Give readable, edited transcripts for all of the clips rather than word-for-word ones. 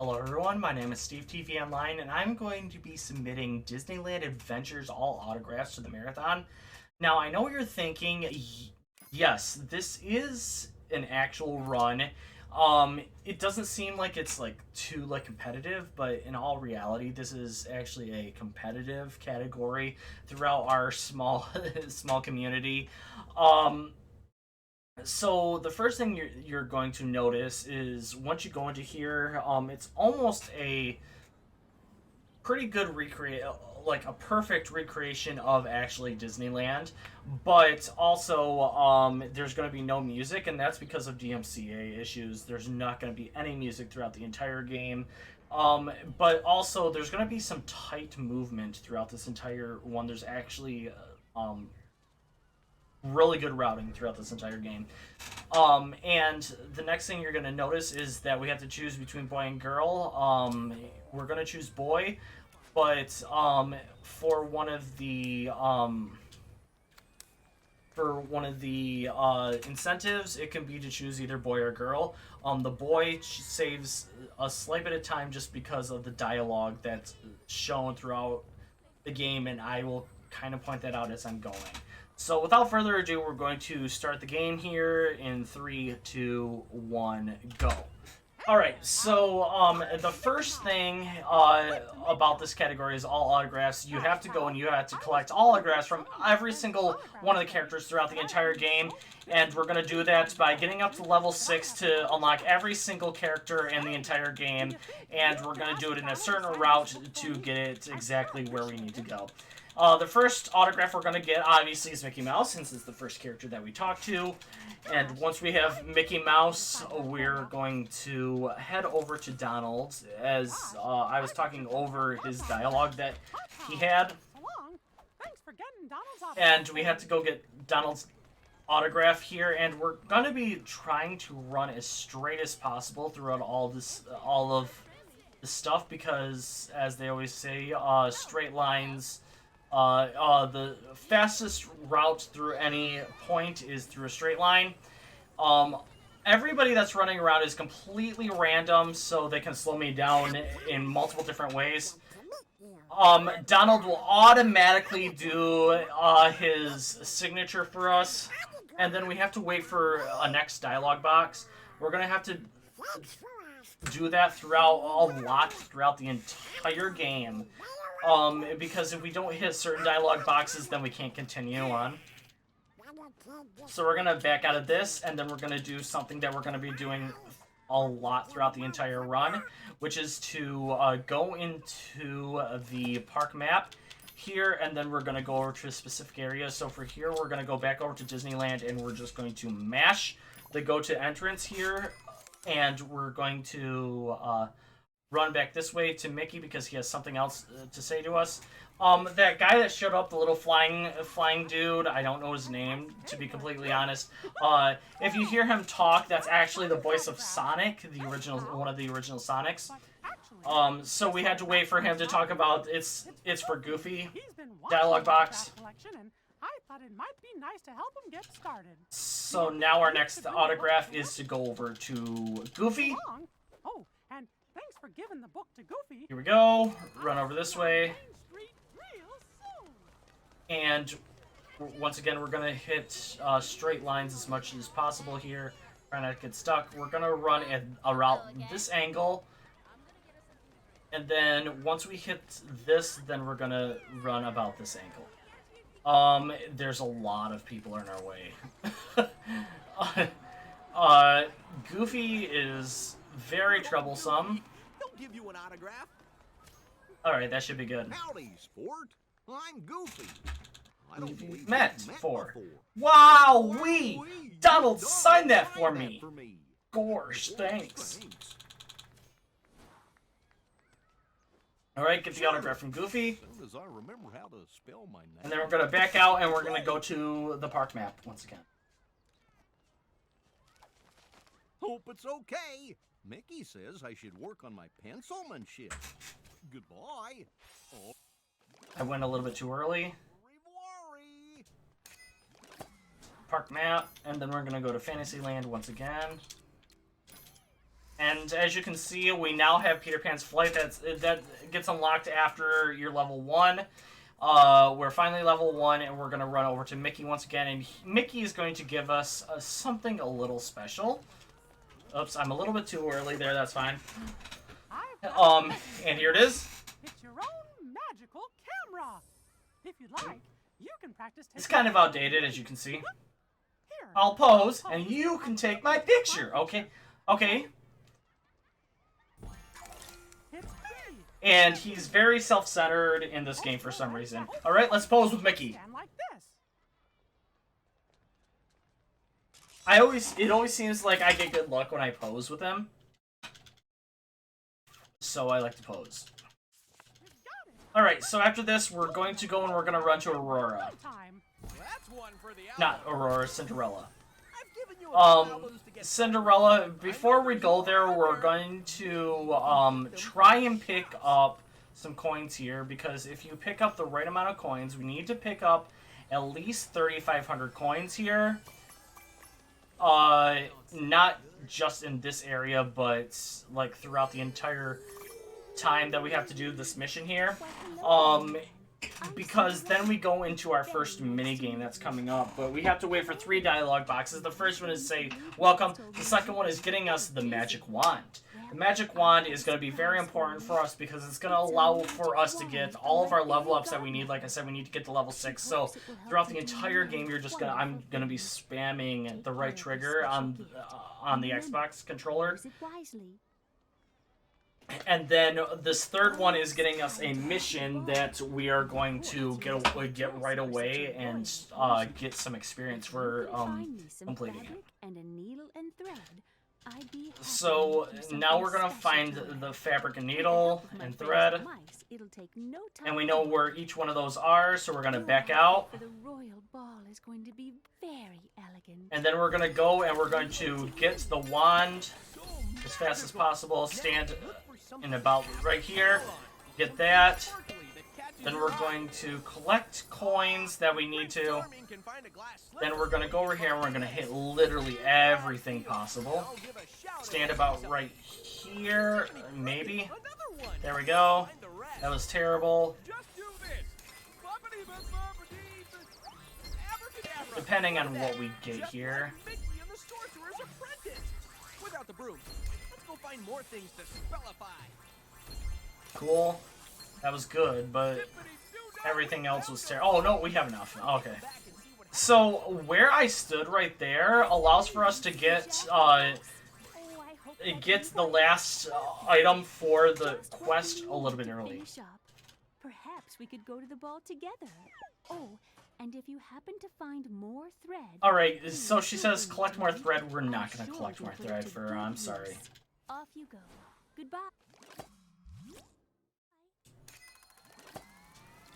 Hello everyone, my name is Steve TV Online, and I'm going to be submitting Disneyland Adventures all autographs to the marathon. Now, I know you're thinking, yes, this is an actual run. It doesn't seem like it's too competitive, but in all reality, this is actually a competitive category throughout our small small community. Um, so the first thing you're going to notice is once you go into here, it's almost a pretty good recreate, like a perfect recreation of actually Disneyland, but also there's going to be no music, and that's because of DMCA issues. There's not going to be any music throughout the entire game. But also there's going to be some tight movement throughout this entire one. There's actually really good routing throughout this entire game. And the next thing you're going to notice is that we have to choose between boy and girl. We're going to choose boy, but for one of the incentives, it can be to choose either boy or girl. The boy saves a slight bit of time just because of the dialogue that's shown throughout the game, and I will kind of point that out as I'm going. So without further ado, we're going to start the game here in 3, 2, 1, go. Alright, so the first thing about this category is all autographs. You have to go and you have to collect all autographs from every single one of the characters throughout the entire game. And we're going to do that by getting up to level 6 to unlock every single character in the entire game. And we're going to do it in a certain route to get it exactly where we need to go. The first autograph we're going to get, obviously, is Mickey Mouse, since it's the first character that we talk to. And once we have Mickey Mouse, we're going to head over to Donald, as I was talking over his dialogue that he had. And we have to go get Donald's autograph here, and we're going to be trying to run as straight as possible throughout all of the stuff, because, as they always say, straight lines... the fastest route through any point is through a straight line. Everybody that's running around is completely random, so they can slow me down in multiple different ways. Donald will automatically do his signature for us, and then we have to wait for a next dialogue box. We're gonna have to do that throughout the entire game. Because if we don't hit certain dialogue boxes, then we can't continue on. So we're going to back out of this, and then we're going to do something that we're going to be doing a lot throughout the entire run, which is to go into the park map here, and then we're going to go over to a specific area. So for here, we're going to go back over to Disneyland, and we're just going to mash the go to entrance here, and we're going to... run back this way to Mickey because he has something else to say to us. That guy that showed up, the little flying dude, I don't know his name, to be completely honest. If you hear him talk, that's actually the voice of Sonic, one of the original Sonics. So we had to wait for him to talk about it's for Goofy dialogue box. I thought it might be nice to help him get started. So now our next autograph is to go over to Goofy. Oh, and thanks for giving the book to Goofy. Here we go. Run over this way. And once again, we're going to hit straight lines as much as possible here. Try not to get stuck. We're going to run at around this angle. And then once we hit this, then we're going to run about this angle. There's a lot of people in our way. Goofy is very troublesome. He'll give you an autograph. Alright, that should be good. Howdy, sport. I'm Goofy. I don't believe we've met before. Wow, Donald, sign that for me. Gosh, thanks. Alright, get the autograph from Goofy. As I remember how to spell my name. And then we're going to back out and we're going to go to the park map once again. Hope it's okay. Mickey says I should work on my pencilmanship. Goodbye. Oh. I went a little bit too early. Revoiry. Park map, and then we're going to go to Fantasyland once again. And as you can see, we now have Peter Pan's flight. That gets unlocked after you're level 1. We're finally level 1, and we're going to run over to Mickey once again. And Mickey is going to give us something a little special. Oops, I'm a little bit too early there. That's fine. And here it is. It's your own magical camera. If you'd like, you can practice. It's kind of outdated, as you can see. Here. I'll pose, and you can take my picture. Okay. Okay. It's me. And he's very self-centered in this game for some reason. All right, let's pose with Mickey. Stand like this. It always seems like I get good luck when I pose with him. So I like to pose. All right, so after this, we're going to go and we're going to run to Aurora. Not Aurora, Cinderella. Cinderella, before we go there, we're going to try and pick up some coins here, because if you pick up the right amount of coins, we need to pick up at least 3,500 coins here. Not just in this area, but like throughout the entire time that we have to do this mission here. Because then we go into our first mini game that's coming up, but we have to wait for 3 dialogue boxes. The first one is say, welcome. The second one is getting us the magic wand. The magic wand is going to be very important for us because it's going to allow for us to get all of our level ups that we need. Like I said, we need to get to level 6. So throughout the entire game, I'm going to be spamming the right trigger on the Xbox controller. And then this third one is getting us a mission that we are going to get right away and get some experience for completing it. So now we're gonna find the fabric and needle and thread, and we know where each one of those are, so we're gonna back out. And then we're gonna go and we're going to get the wand as fast as possible. Stand in about right here, get that. Then we're going to collect coins that we need to. Then we're going to go over here and we're going to hit literally everything possible. Stand about right here, maybe. There we go. That was terrible. Depending on what we get here. Cool. That was good, but everything else was terrible. Oh, no, we have enough. Okay. So, where I stood right there allows for us to get the last item for the quest a little bit early. Perhaps we could go to the ball together. Oh, and if you happen to find more thread... Alright, so she says collect more thread. We're not going to collect more thread for her. I'm sorry. Off you go. Goodbye.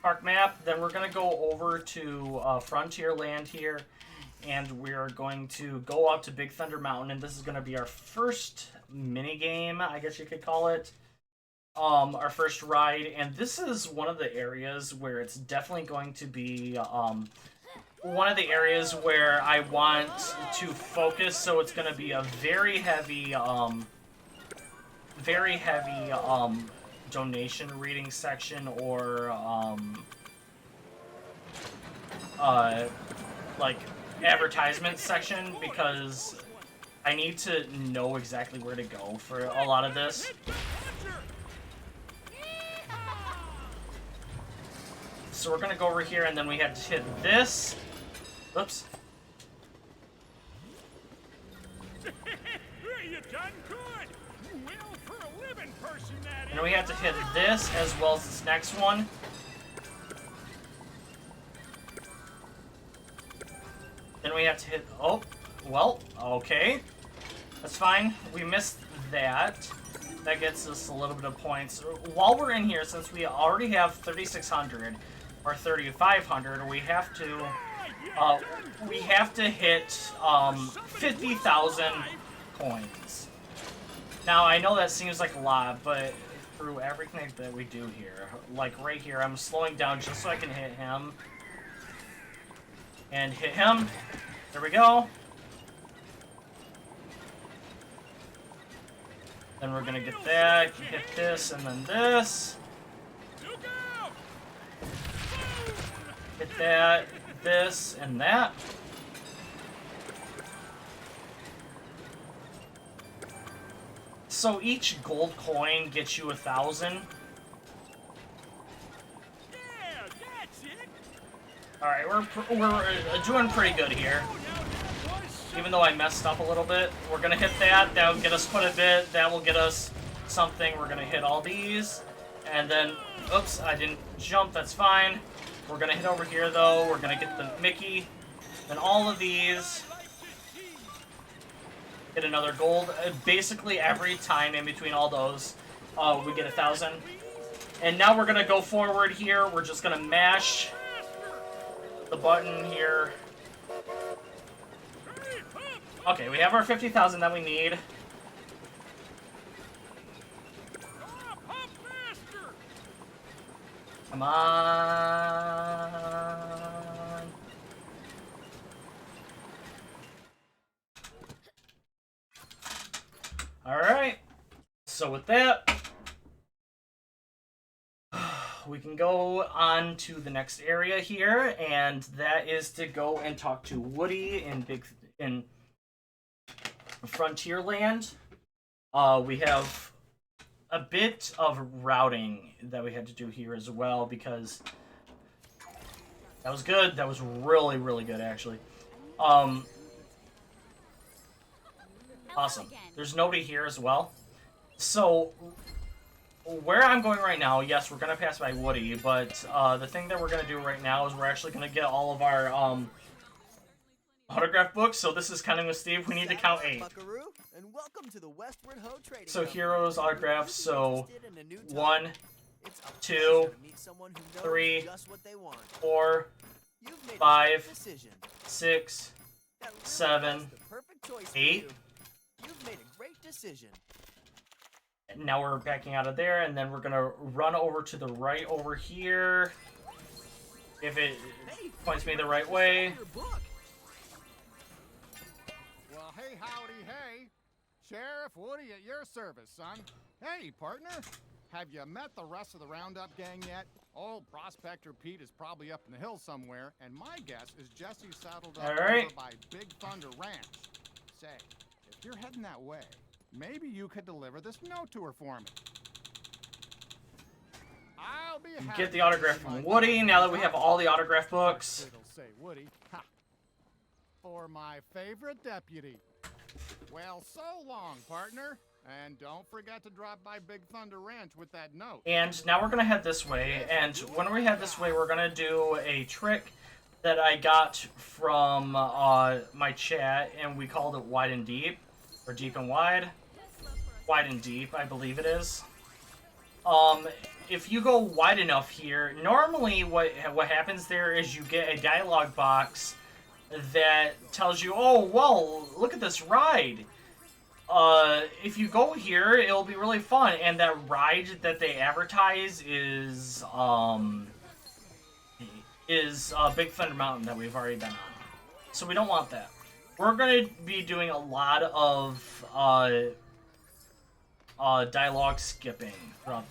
Park map. Then we're going to go over to Frontierland here, and we're going to go up to Big Thunder Mountain, and this is going to be our first mini game, I guess you could call it. Our first ride, and this is one of the areas where it's definitely going to be one of the areas where I want to focus, so it's going to be a very heavy donation reading section, or like advertisement section, because I need to know exactly where to go for a lot of this. So we're gonna go over here, and then we have to hit this. Oops. You done good. Well, for a living person, that And we have to hit this as well as this next one. Then we have to hit. Oh, well, okay. That's fine. We missed that. That gets us a little bit of points. While we're in here, since we already have 3,600 or 3,500, we have to hit 50,000 coins. Now I know that seems like a lot, but through everything that we do here, like right here, I'm slowing down just so I can hit him and hit him. There we go. Then we're gonna get that, hit this, and then this. Look out! Hit that, this, and that. So each gold coin gets you 1,000. Yeah, that's it. Alright, we're doing pretty good here. Even though I messed up a little bit. We're gonna hit that, that'll get us quite a bit, that will get us something. We're gonna hit all these, and then, oops, I didn't jump, that's fine. We're gonna hit over here though, we're gonna get the Mickey, then all of these, get another gold. Basically every time in between all those, we get 1,000. And now we're gonna go forward here, we're just gonna mash the button here. Okay, we have our 50,000 that we need. Come on. Alright. So with that, we can go on to the next area here, and that is to go and talk to Woody in Frontierland. We have a bit of routing that we had to do here as well, because that was good. That was really, really good, actually. Awesome. There's nobody here as well. So, where I'm going right now, yes, we're going to pass by Woody, but the thing that we're going to do right now is we're actually going to get all of our autograph books. So this is counting with Steve. We need to count 8. And welcome to the Westward Ho Trading So Company. heroes, autographs, so Interested in a new toy? 1, It's a 2, pleasure to meet someone who knows 3, just what they want. 4, You've made a 5, good decision. 6, That really 7, was the perfect choice for 8. you. You've made a great decision. Now we're backing out of there, and then we're gonna run over to the right over here. If it points me the right way. Well, hey, howdy, hey. Sheriff Woody at your service, son. Hey, partner. Have you met the rest of the Roundup gang yet? Old Prospector Pete is probably up in the hills somewhere, and my guess is Jesse saddled up Alright. over by Big Thunder Ranch. Say, if you're heading that way, maybe you could deliver this note to her for me. I'll be happy Get the autograph to see from my Woody, daughter. now that we have all the autograph books. It'll say Woody. Ha. For my favorite deputy. Well, so long, partner. And don't forget to drop by Big Thunder Ranch with that note. And now we're gonna head this way, and when we head this way, we're gonna do a trick that I got from my chat, and we called it Wide and Deep, or Deep and Wide. Wide and Deep, I believe it is. If you go wide enough here, normally what happens there is you get a dialogue box that tells you, oh, well, look at this ride. If you go here, it'll be really fun, and that ride that they advertise is Big Thunder Mountain that we've already been on. So we don't want that. We're going to be doing a lot of dialogue skipping throughout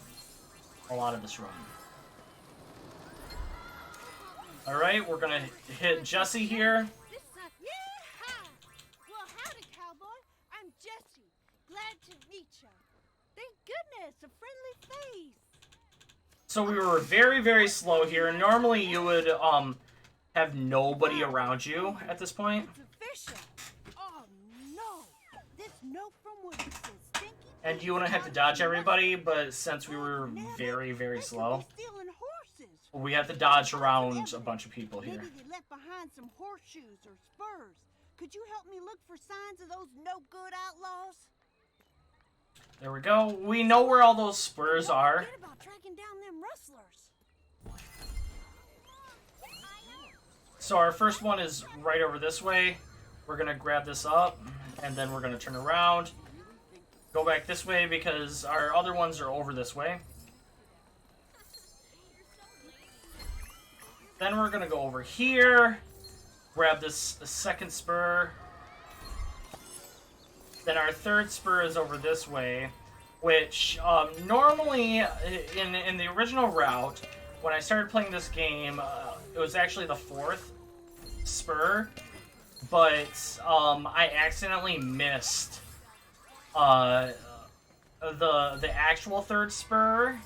a lot of this run. Alright, we're going to hit Jesse here. Yeehaw! Well, howdy, cowboy. I'm Jessie. Glad to meet you. Thank goodness, a friendly face. So we were very, very slow here. Normally you would have nobody around you at this point. It's official. Oh, no. This note from Woody says stinky. And you wouldn't have to dodge everybody, but since we were very, very slow, Stealing horses. we have to dodge around a bunch of people here. Maybe they left behind some horseshoes or spurs. Could you help me look for signs of those no-good outlaws? There we go. We know where all those spurs Don't are. forget about tracking down them rustlers. So our first one is right over this way. We're gonna grab this up, and then we're gonna turn around. Go back this way because our other ones are over this way. Then we're gonna go over here. Grab this second spur. Then our third spur is over this way. which normally in the original route, when I started playing this game, it was actually the 4th spur, but I accidentally missed the actual 3rd spur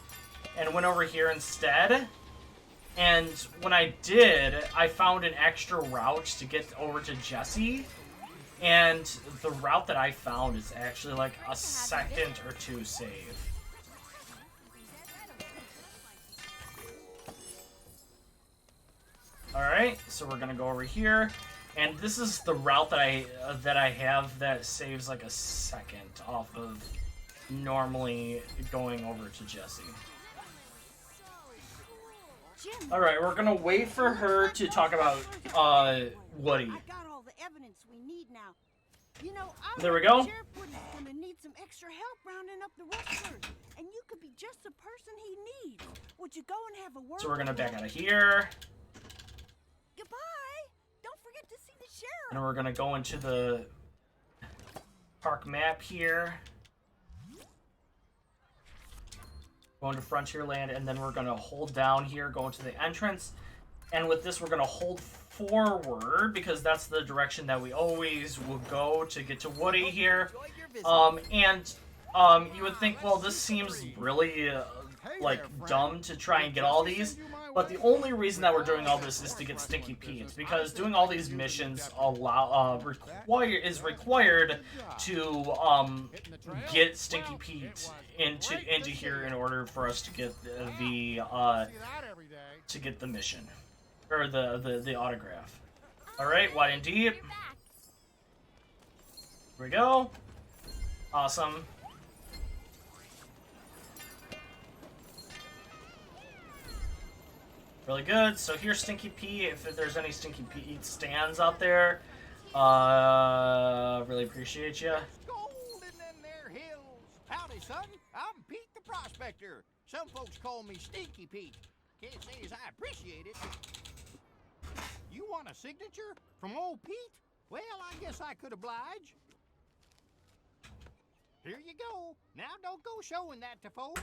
and went over here instead. And when I did, I found an extra route to get over to Jesse. And the route that I found is actually like a second or 2 save. Alright, so we're gonna go over here. And this is the route that I have that saves like a second off of normally going over to Jesse. Alright, we're gonna wait for her to talk about Woody. I got all the evidence we need now. You know, There we go. Sheriff Wood's gonna need some extra help rounding up the rustlers, and you could be just the person he needs. Would you go and have a word? So we're gonna with back him? out of here, Goodbye. Don't forget to see the sheriff. and we're gonna go into the park map here. Go into Frontierland, and then we're gonna hold down here, go into the entrance. And with this, we're gonna hold forward because that's the direction that we always will go to get to Woody here. You would think, well, this seems really like dumb to try and get all these, but the only reason that we're doing all this is to get Stinky Pete, because doing all these missions is required to get Stinky Pete into here in order for us to get the mission or the autograph. All right, wide and deep. Here we go. Awesome. Really good. So here's Stinky Pete. If there's any Stinky Pete stands out there, really appreciate you. Gold in them there hills. Howdy, son. I'm Pete the Prospector. Some folks call me Stinky Pete. Can't say as I appreciate it. You want a signature from old Pete? Well, I guess I could oblige. Here you go. Now don't go showing that to folks.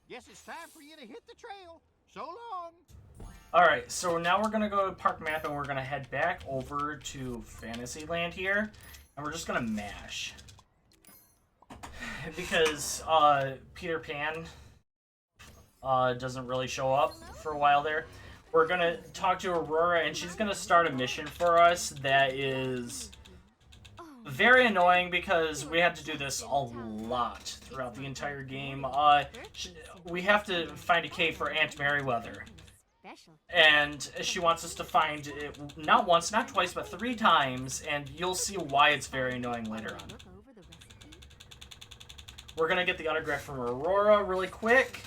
Guess it's time for you to hit the trail. So long. Alright, so now we're going to go to Park Map and we're going to head back over to Fantasyland here. And we're just going to mash. Because Peter Pan doesn't really show up for a while there. We're going to talk to Aurora and she's going to start a mission for us that is very annoying because we have to do this a lot throughout the entire game. We have to find a cave for Aunt Merryweather. And she wants us to find it not once, not twice, but 3 times, and you'll see why it's very annoying later on. We're going to get the autograph from Aurora really quick.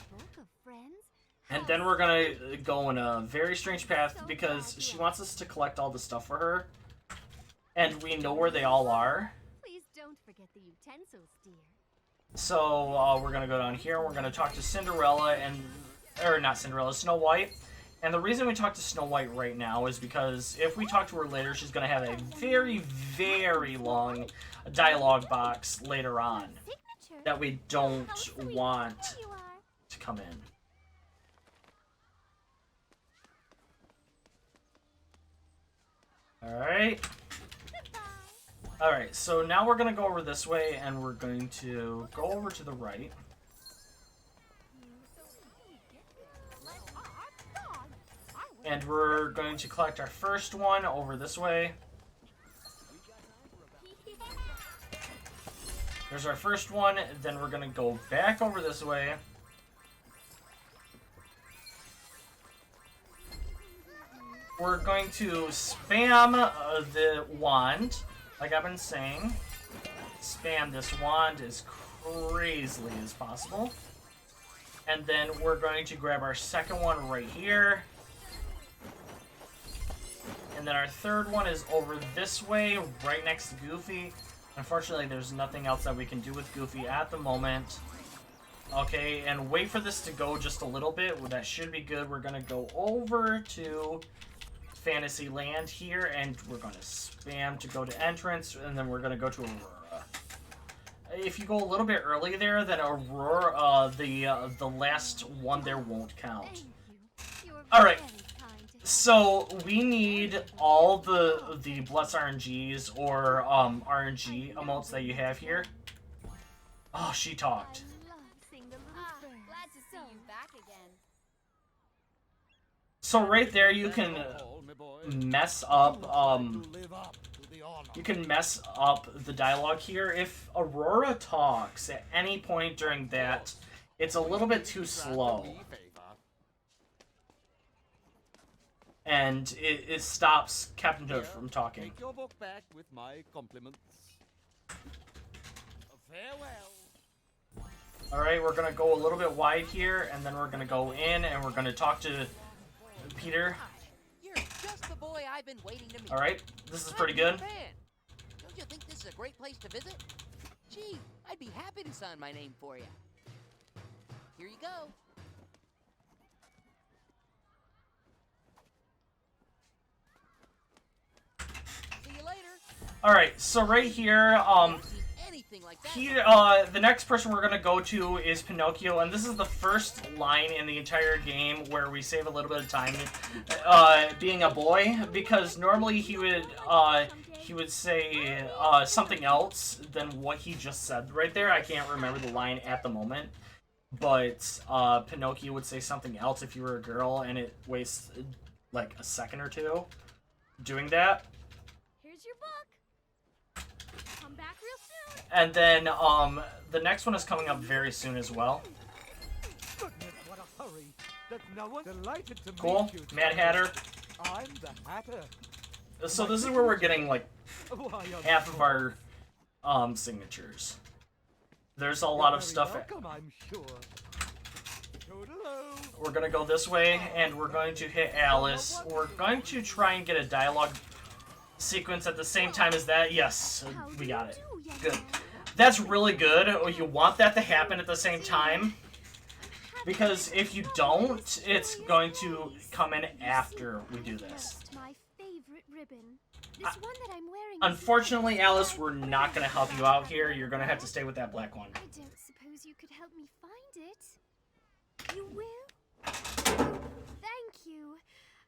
And then we're going to go in a very strange path because she wants us to collect all the stuff for her. And we know where they all are. Please don't forget the utensils, dear. So we're going to go down here and we're going to talk to Cinderella or not Cinderella, Snow White. And the reason we talk to Snow White right now is because if we talk to her later, she's going to have a very, very long dialogue box later on that we don't want to come in. Alright. Alright, so now we're going to go over this way, and we're going to go over to the right. And we're going to collect our first one over this way. There's our first one, then we're going to go back over this way. We're going to spam the wand, like I've been saying. Spam this wand as crazily as possible. And then we're going to grab our second one right here. And then our third one is over this way, right next to Goofy. Unfortunately, there's nothing else that we can do with Goofy at the moment. Okay, and wait for this to go just a little bit. Well, that should be good. We're going to go over to Fantasyland here, and we're going to spam to go to entrance, and then we're going to go to Aurora. if you go a little bit early there, then Aurora, the last one there won't count. Thank you. You were All right. very kind to help. So we need all the Bless RNGs or RNG emotes that you have here. Oh, she talked. I love seeing the little birds. Glad to see you back again. So right there, you can mess up you can mess up the dialogue here. If Aurora talks at any point during that, it's a little bit too slow. And it stops Captain Hook from talking. Take your book back with my compliments. Farewell. Alright, we're gonna go a little bit wide here, and then we're gonna go in, and we're gonna talk to Peter. You're just the boy I've been waiting to meet. Alright, this is pretty good. I'm a fan. Don't you think this is a great place to visit? Gee, I'd be happy to sign my name for you. Here you go. See you later. Alright, so right here, Haven't seen anything like that. Peter, the next person we're gonna go to is Pinocchio, and this is the first line in the entire game where we save a little bit of time, being a boy, because normally he would say something else than what he just said right there. I can't remember the line at the moment, but Pinocchio would say something else if you were a girl, and it wastes like a second or two doing that. Here's your book. Come back real soon. And then the next one is coming up very soon as well. Goodness, what a hurry. That no one delighted to Cool. meet you. Mad Hatter. I'm the Hatter. So this is where we're getting like Why, you're half of our signatures. There's a lot of very stuff. Welcome, I'm sure. Toodaloo. We're gonna go this way, and we're going to hit Alice. We're going to try and get a dialogue sequence at the same time as that. Yes, How we do got you it. do, young Good. man? That's really good. You want that to happen at the same time, because if you don't, it's going to come in after we do this. Just my favorite ribbon. This one that I'm wearing. Unfortunately, Alice, we're not going to help you out here. You're going to have to stay with that black one. I don't suppose you could help me find it. You will? Thank you.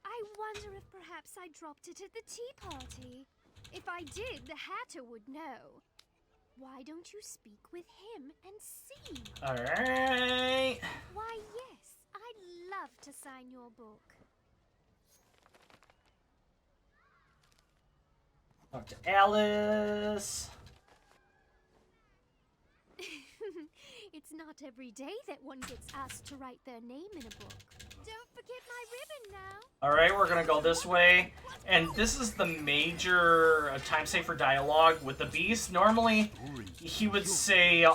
I wonder if perhaps I dropped it at the tea party. If I did, the Hatter would know. Why don't you speak with him and see? Alright. Why, yes, I'd love to sign your book. Talk to Alice. It's not every day that one gets asked to write their name in a book. Don't forget my ribbon now. Alright, we're gonna go this way. And this is the major time saver dialogue with the beast. Normally, he would say,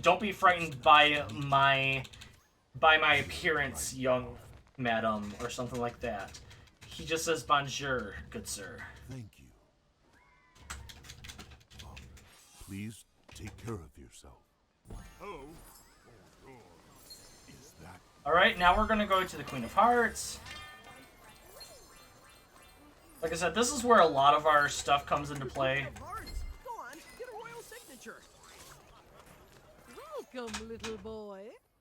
don't be frightened by my appearance, young madam, or something like that. He just says, bonjour, good sir. Thank you. Please take care of yourself. Oh. Is that Alright, now we're gonna go to the Queen of Hearts. Like I said, this is where a lot of our stuff comes into play. Hearts. Go on, get a royal signature. Welcome, little boy.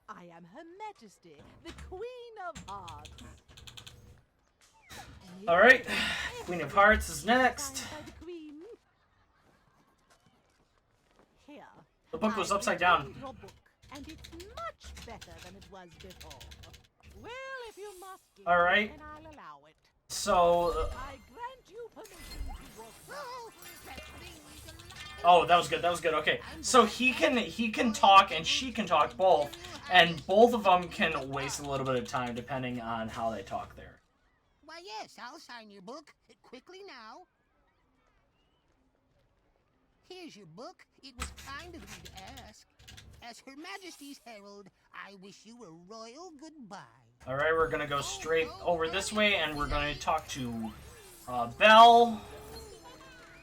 I am Her Majesty, the Queen of Hearts. Alright, Queen of Hearts is next. Signed by the Queen. Here. The book was I upside read down. your book, and it's much better than it was before. Well, if you must leave, Alright. then I'll allow it. So, I grant you permission to walk back. oh, that was good. That was good. Okay, so he can talk and she can talk both, and both of them can waste a little bit of time depending on how they talk there. Why, yes, I'll sign your book. Quickly now. Here's your book. It was kind of you to ask. As Her Majesty's herald, I wish you a royal goodbye. All right, we're gonna go straight over this way, and we're gonna talk to Belle.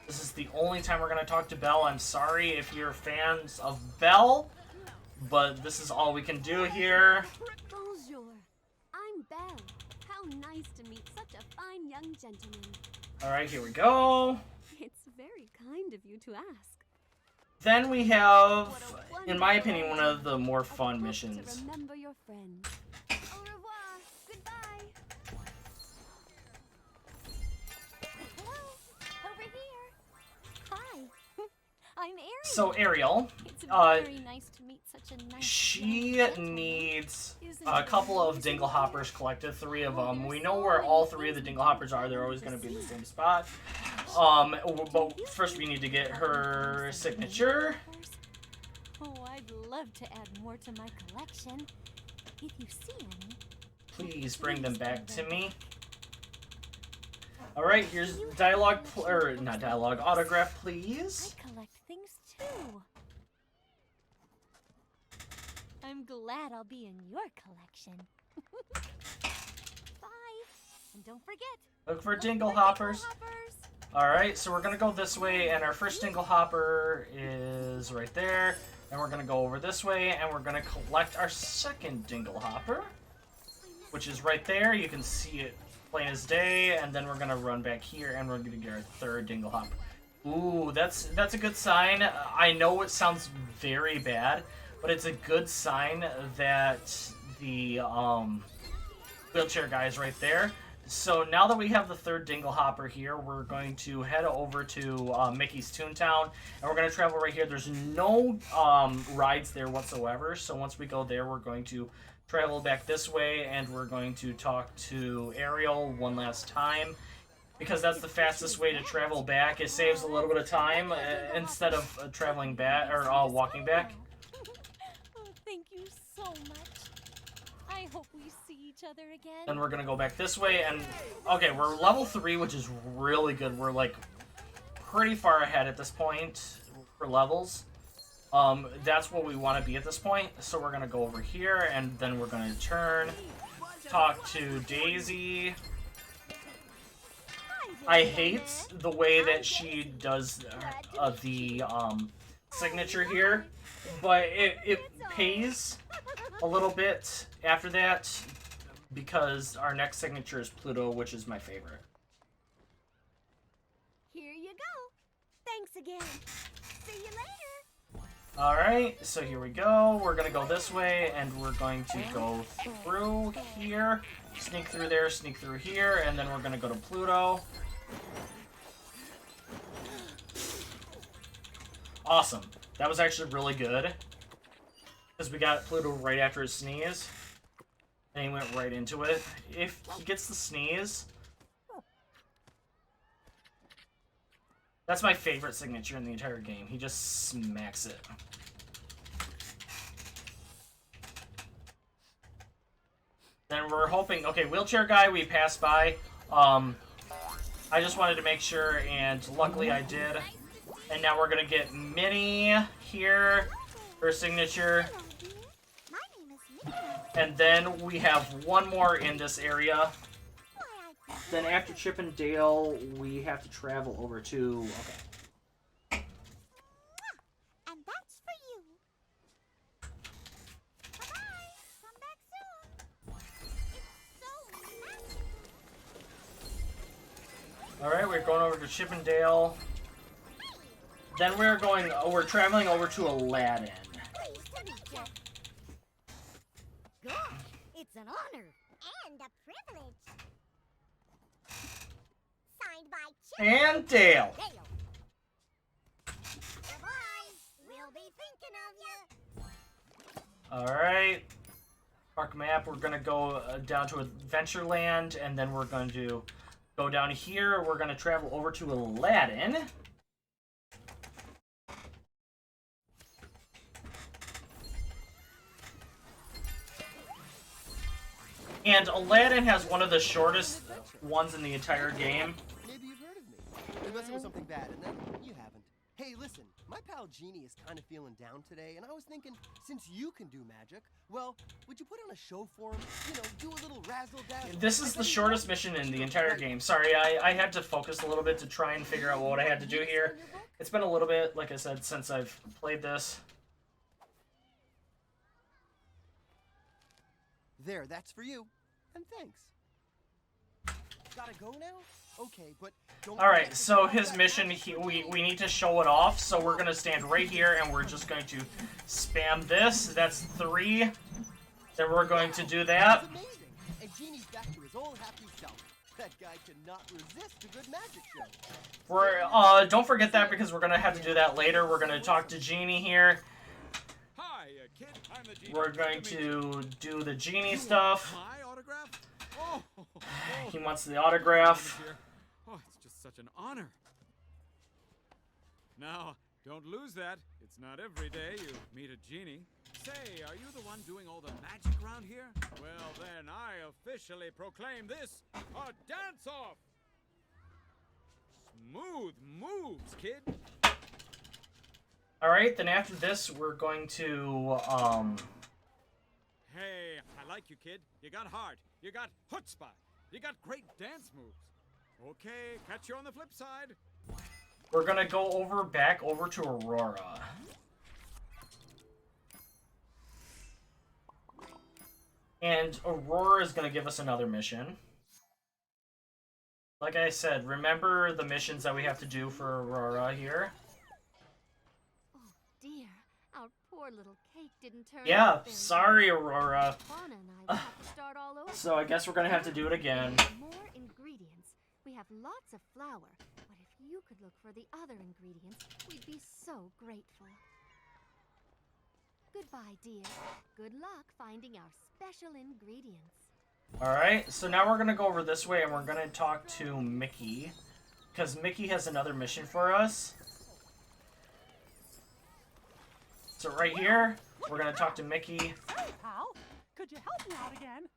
This is the only time we're gonna talk to Belle. I'm sorry if you're fans of Belle, but this is all we can do here. Bonjour. I'm Belle. How nice to meet such a fine young gentleman. All right, here we go. It's very kind of you to ask. then we have, in my opinion, one of the more fun missions. Remember your friends. Au revoir. Goodbye. Hello, over here. Hi, I'm Ariel. So Ariel, It's very nice to meet such a nice she young gentleman. needs Isn't a it couple of amazing? dingle hoppers collected, 3 of them. We know where all 3 of the dingle hoppers are. They're always going to be in the same spot. But first we need to get her signature. Oh, I'd love to add more to my collection. If you see any, Please bring them back to me. Alright, here's dialogue, or not dialogue, autograph, please. I collect things too. I'm glad I'll be in your collection. Bye. And don't forget, Look for dingle hoppers. Alright, so we're gonna go this way, and our first dingle hopper is right there. And we're gonna go over this way, and we're gonna collect our second dingle hopper, which is right there. You can see it plain as day, and then we're gonna run back here, and we're gonna get our third dingle hopper. Ooh, that's a good sign. I know it sounds very bad, but it's a good sign that the wheelchair guy is right there. So now that we have the third dingle hopper here, we're going to head over to Mickey's Toontown, and we're going to travel right here. There's no rides there whatsoever, so once we go there, we're going to travel back this way, and we're going to talk to Ariel one last time, because that's the fastest way to travel back. It saves a little bit of time instead of traveling back, or walking back. Oh, thank you so much. I hope we see each other again. Then we're gonna go back this way, and okay, we're level 3, which is really good. We're like pretty far ahead at this point for levels. That's what we want to be at this point. So we're gonna go over here, and then we're gonna turn, talk to Daisy. I hate the way that she does the signature here, but it pays a little bit after that, because our next signature is Pluto, which is my favorite. Here you go. Thanks again. See you later. Alright, so here we go. We're gonna go this way, and we're going to go through here, sneak through there, sneak through here, and then we're gonna go to Pluto. Awesome. That was actually really good, because we got Pluto right after his sneeze, and he went right into it. If he gets the sneeze, that's my favorite signature in the entire game. He just smacks it. Then we're hoping... Okay, wheelchair guy we passed by. I just wanted to make sure, and luckily I did. And now we're gonna get Minnie here, her signature. And then we have one more in this area. Then after Chip and Dale, we have to travel over to... Okay. And that's for you. Bye-bye. Come back soon. It's so magical. Alright, we're going over to Chip and Dale. Then we're traveling over to Aladdin. Good. It's an honor. And a privilege. Signed by Chip And Dale. Bye-bye. We'll be thinking of you. Alright. Park map, we're gonna go down to Adventureland, and then we're going to go down here. We're gonna travel over to Aladdin. And Aladdin has one of the shortest ones in the entire game. Maybe you've heard of me. Unless it was something bad, and then you haven't. Hey, listen, my pal Jeannie is kind of feeling down today, and I was thinking, since you can do magic, well, would you put on a show for him? You know, do a little razzle-dazzle. This is the shortest mission in the entire game. Sorry, I had to focus a little bit to try and figure out what I had to do here. It's been a little bit, like I said, since I've played this. There, that's for you. And thanks. Gotta go now? Okay, but don't All right, forget to so turn off his that mission, magic we need to show it off. So we're gonna stand right here, and we're just going to spam this. That's 3. Then we're going to do that. That's amazing. And Genie's back to his old happy self. That guy cannot resist a good magic show. We're don't forget that because we're gonna have to do that later. We're gonna talk to Genie here. Hi, kid. I'm the genie. We're going to do the Genie stuff. My autograph? Oh, He wants the autograph. oh, it's just such an honor. Now, don't lose that. It's not every day you meet a genie. Say, are you the one doing all the magic around here? Well, then I officially proclaim this a dance-off. Smooth moves, kid. All right, then after this, we're going to Hey, I like you, kid. You got heart. You got chutzpah. You got great dance moves. Okay, catch you on the flip side. we're gonna go back over to Aurora. And Aurora is gonna give us another mission. Like I said, remember the missions that we have to do for Aurora here? Oh dear, our poor little cake didn't turn Yeah, out very sorry, Aurora. well. Fauna and I will have to start all over. So I guess we're gonna have to do it again. More ingredients. We have lots of flour, but if you could look for the other ingredients, we'd be so grateful. Goodbye, dear. Good luck finding our special ingredients. Alright, so now we're gonna go over this way and we're gonna talk to Mickey. Because Mickey has another mission for us. So right here, we're gonna talk to Mickey. Hey, pal. Could you help me out again?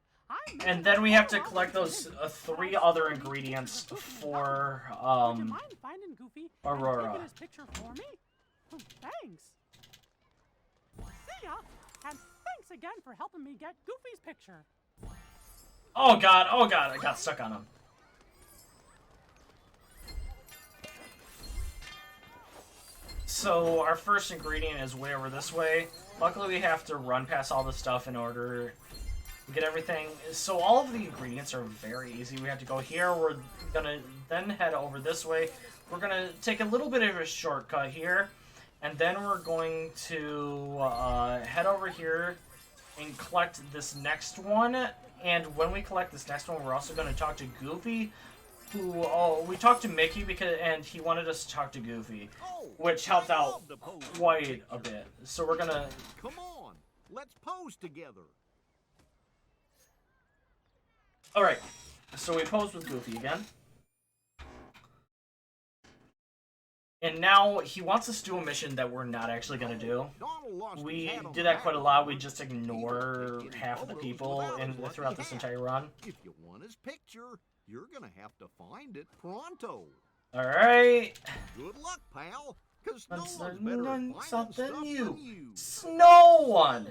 And then we have to collect those 3 other ingredients for, Would you mind finding Goofy and Aurora. taking his picture for me? Oh, thanks. See ya. And thanks again for helping me get Goofy's picture. Oh god, I got stuck on him. So our first ingredient is way over this way. Luckily we have to run past all the stuff in order to get everything. So all of the ingredients are very easy. We have to go here, we're gonna then head over this way. We're gonna take a little bit of a shortcut here, and then we're going to head over here and collect this next one. And when we collect this next one, we're also going to talk to Goofy, who, we talked to Mickey and he wanted us to talk to Goofy, which helped out quite a bit. So we're going to... Come on, let's pose together. Alright, so we pose with Goofy again. And now he wants us to do a mission that we're not actually going to do. We do that quite a lot. We just ignore half of the people throughout this entire run. If you want his picture, you're gonna have to find it pronto. Alright. Good luck, pal. Cause no Let's one's better at learn finding something stuff new. than you. No one!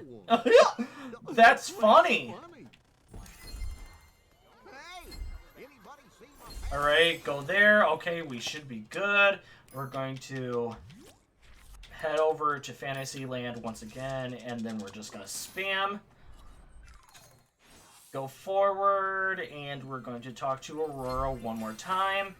That's funny! Hey, anybody see my Alright, go there. Okay, we should be good. We're going to head over to Fantasyland once again, and then we're just going to spam. Go forward, and we're going to talk to Aurora one more time.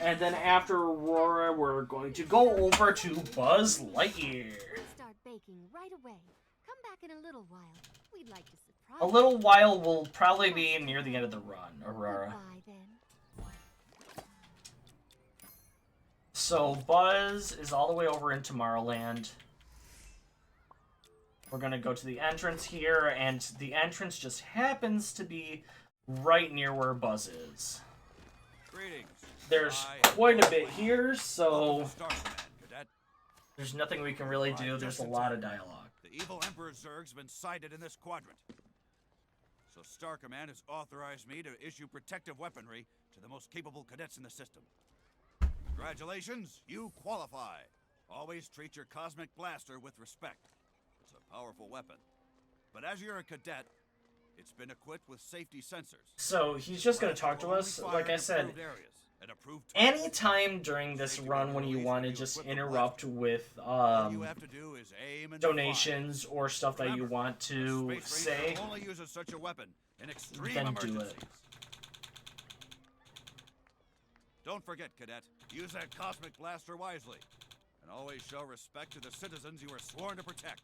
And then after Aurora, we're going to go over to Buzz Lightyear. We'll start baking right away. Come back in a little while. We'd like to surprise A little while will probably be near the end of the run, Aurora. Goodbye, then. So Buzz is all the way over in Tomorrowland. We're going to go to the entrance here, and the entrance just happens to be right near where Buzz is. Greetings. There's quite a bit here, so there's nothing we can really do. There's a lot of dialogue. The evil Emperor Zurg's been sighted in this quadrant. So Star Command has authorized me to issue protective weaponry to the most capable cadets in the system. Congratulations, you qualify. Always treat your cosmic blaster with respect. It's a powerful weapon. But as you're a cadet, it's been equipped with safety sensors. So he's just going to talk to us. Like I said, anytime during this run when you want to just interrupt with donations or stuff that you want to say, only uses such a weapon in extreme then do emergencies. it. Don't forget, Cadet, use that cosmic blaster wisely. And always show respect to the citizens you were sworn to protect.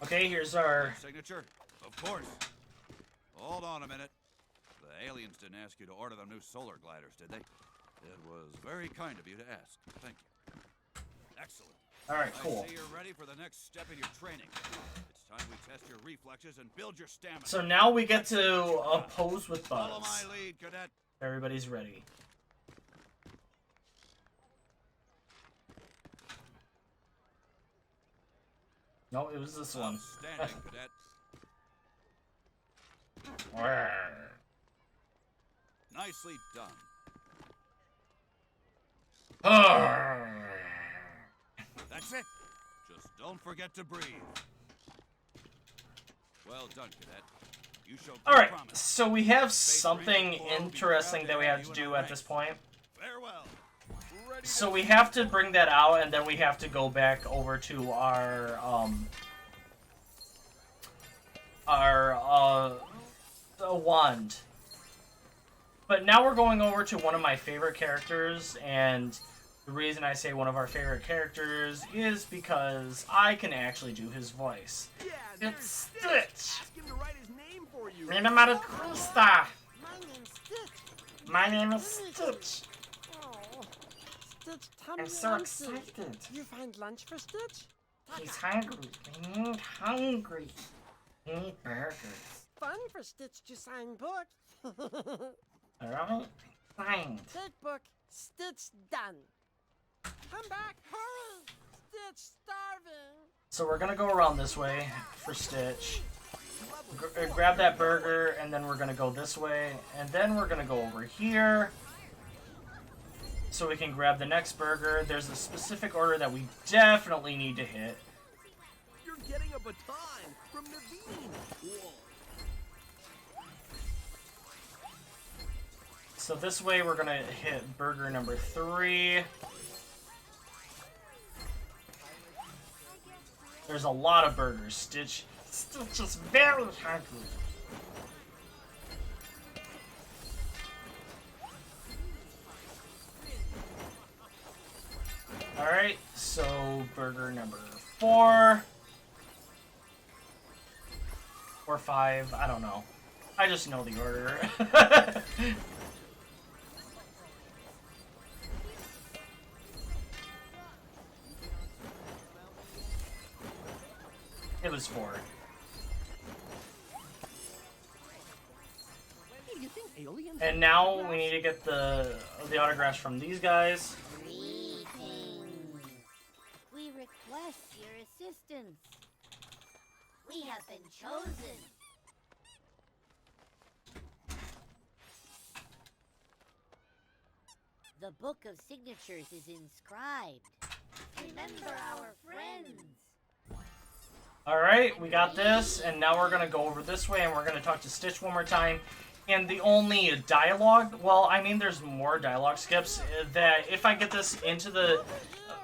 Okay, here's our... Signature? Of course. Hold on a minute. The aliens didn't ask you to order them new solar gliders, did they? It was very kind of you to ask. Thank you. Excellent. Alright, cool. I see you're ready for the next step in your training. It's time we test your reflexes and build your stamina. So now we get to oppose with Buzz. Follow my lead, Cadet. Everybody's ready. No, it was this one. Outstanding, Cadet. Nicely done. That's it. Just don't forget to breathe. Well done, Cadet. You showed All right, promise. so we have something interesting that we have to do at this point. Farewell. So we have to bring that out, and then we have to go back over to our wand. But now we're going over to one of my favorite characters, and the reason I say one of our favorite characters is because I can actually do his voice. Yeah, It's Stitch! ask him to write his name for you. My name is Krista. My name's Stitch. My name is Stitch. Oh, Stitch, tell I'm me so lunch. excited. You find lunch for Stitch? He's hungry. I need hungry. I need burgers. Fun for Stitch to sign book. Alright? Fine. Take book. Stitch done. Come back, hurry! Stitch starving. So we're gonna go around this way for Stitch. Grab that burger, and then we're gonna go this way, and then we're gonna go over here. So we can grab the next burger. There's a specific order that we definitely need to hit. You're getting a baton from Naveen. Whoa. So this way we're gonna hit burger number 3. There's a lot of burgers. Stitch is very hungry. Alright, so burger number 4. Or 5, I don't know. I just know the order. It was 4. And now we need to get the autographs from these guys. Greetings. We request your assistance. We have been chosen. The Book of Signatures is inscribed. Remember our friends. Alright, we got this, and now we're gonna go over this way and we're gonna talk to Stitch one more time. And the only dialogue, well, I mean, there's more dialogue skips, that if I get this into the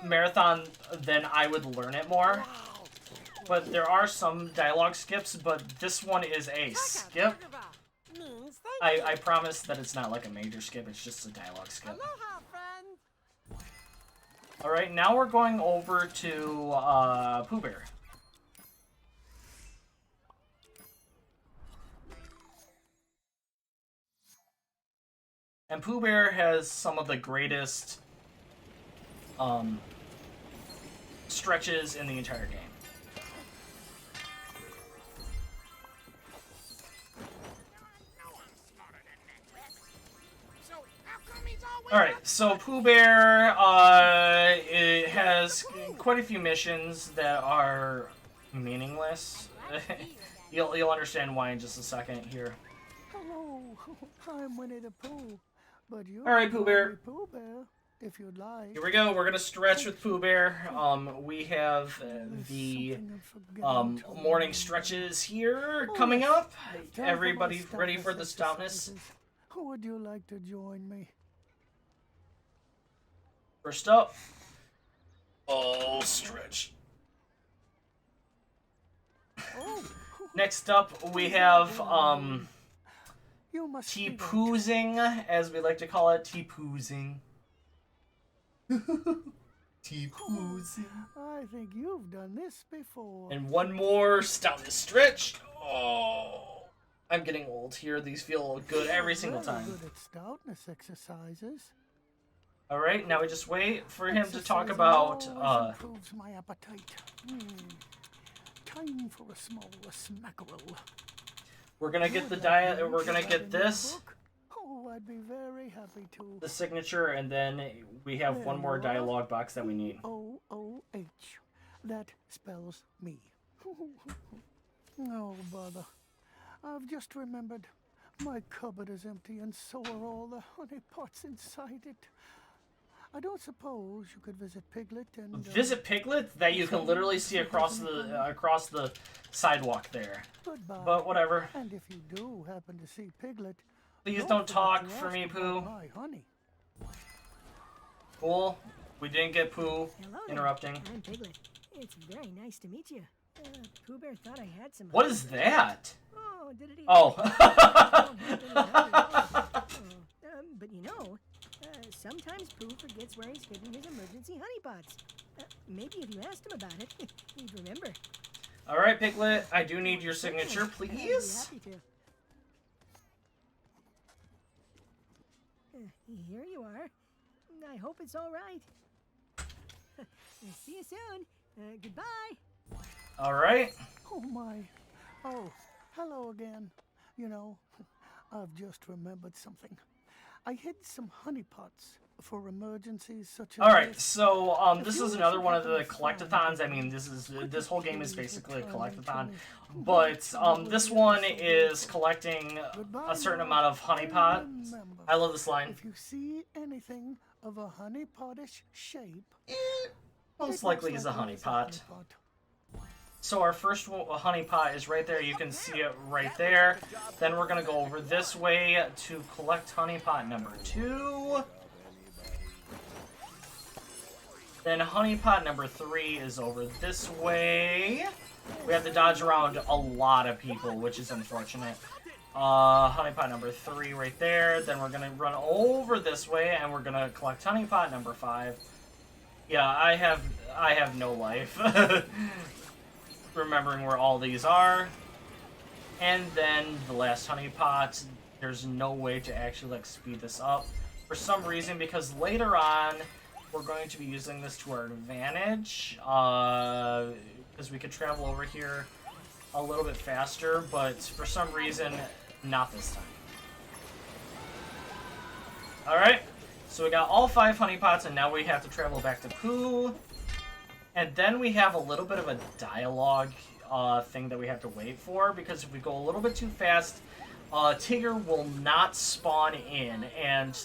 marathon, then I would learn it more. But there are some dialogue skips, but this one is a skip. I promise that it's not like a major skip, it's just a dialogue skip. Aloha, friend. Alright, now we're going over to Pooh Bear. And Pooh Bear has some of the greatest stretches in the entire game. Alright, so Pooh Bear it has quite a few missions that are meaningless. You'll understand why in just a second here. Hello, I'm Winnie the Pooh, but you Alright, Pooh Bear. Pooh Bear, if you'd like. Here we go. We're gonna stretch with Pooh Bear. We have the morning stretches here coming up. Everybody ready for the stoutness? Who would you like to join me? First up, stretch. Next up, we have You must be right. T-poozing, as we like to call it. T-poozing. T-poozing. I think you've done this before. And one more down the stretch. Oh, I'm getting old here. These feel good every single Very time. good at stoutness exercises. All right, now we just wait for him to talk Exercising about. always improves my appetite. Time for a small smackerel. We're gonna get the diet. We're gonna get this. Oh, I'd be very happy to. The signature, and then we have There one more you are. dialogue box that we need. O-O-H. That spells me. No bother. I've just remembered. My cupboard is empty, and so are all the honey pots inside it. I don't suppose you could visit Piglet and Visit Piglet that you can literally see across the sidewalk there. Goodbye. But whatever. And if you do happen to see Piglet, Please don't forget talk to for ask me, about Pooh. my honey. Cool. We didn't get Pooh Hello there. interrupting. I'm Piglet. It's very nice to meet you. Pooh Bear thought I had some. What is that? Oh, did it? Oh. But you know, sometimes Pooh forgets where he's hidden his emergency honey pots. Maybe if you asked him about it, he'd remember. All right, Piglet. I do need your signature, please. I'd be happy to. Here you are. I hope it's all right. See you soon. Goodbye. All right. Oh my. Oh, hello again. You know, I've just remembered something. I hid some honey pots for emergencies such as. All right, this. so this is another one of the collectathons. I mean, this whole game is basically a collectathon, but this one is collecting a certain amount of honey pot. I love this line. If you see anything of a honey potish shape, Most likely is a honey pot. So our first honey pot is right there. You can see it right there. Then we're gonna go over this way to collect honey pot number 2. Then honey pot number 3 is over this way. We have to dodge around a lot of people, which is unfortunate. Honey pot number 3 right there. Then we're gonna run over this way and we're gonna collect honey pot number 5. Yeah, I have no life. Remembering where all these are. And then the last honey pot, there's no way to actually like speed this up for some reason, because later on we're going to be using this to our advantage, because we could travel over here a little bit faster, but for some reason not this time. Alright, so we got all 5 honey pots, and now we have to travel back to Pooh. And then we have a little bit of a dialogue thing that we have to wait for, because if we go a little bit too fast, Tigger will not spawn in, and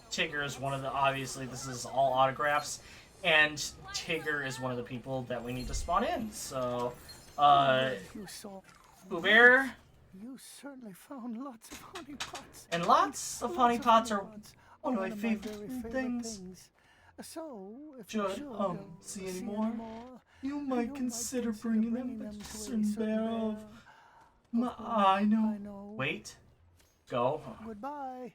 Tigger is one of the, obviously this is all autographs, and Tigger is one of the people that we need to spawn in, so, Pooh Bear. You certainly found lots of honey pots. And lots of honey pots are one of my very favorite things. So, if Should you see any more, you might consider bringing them to a certain bear of I know. Wait. Go. Goodbye.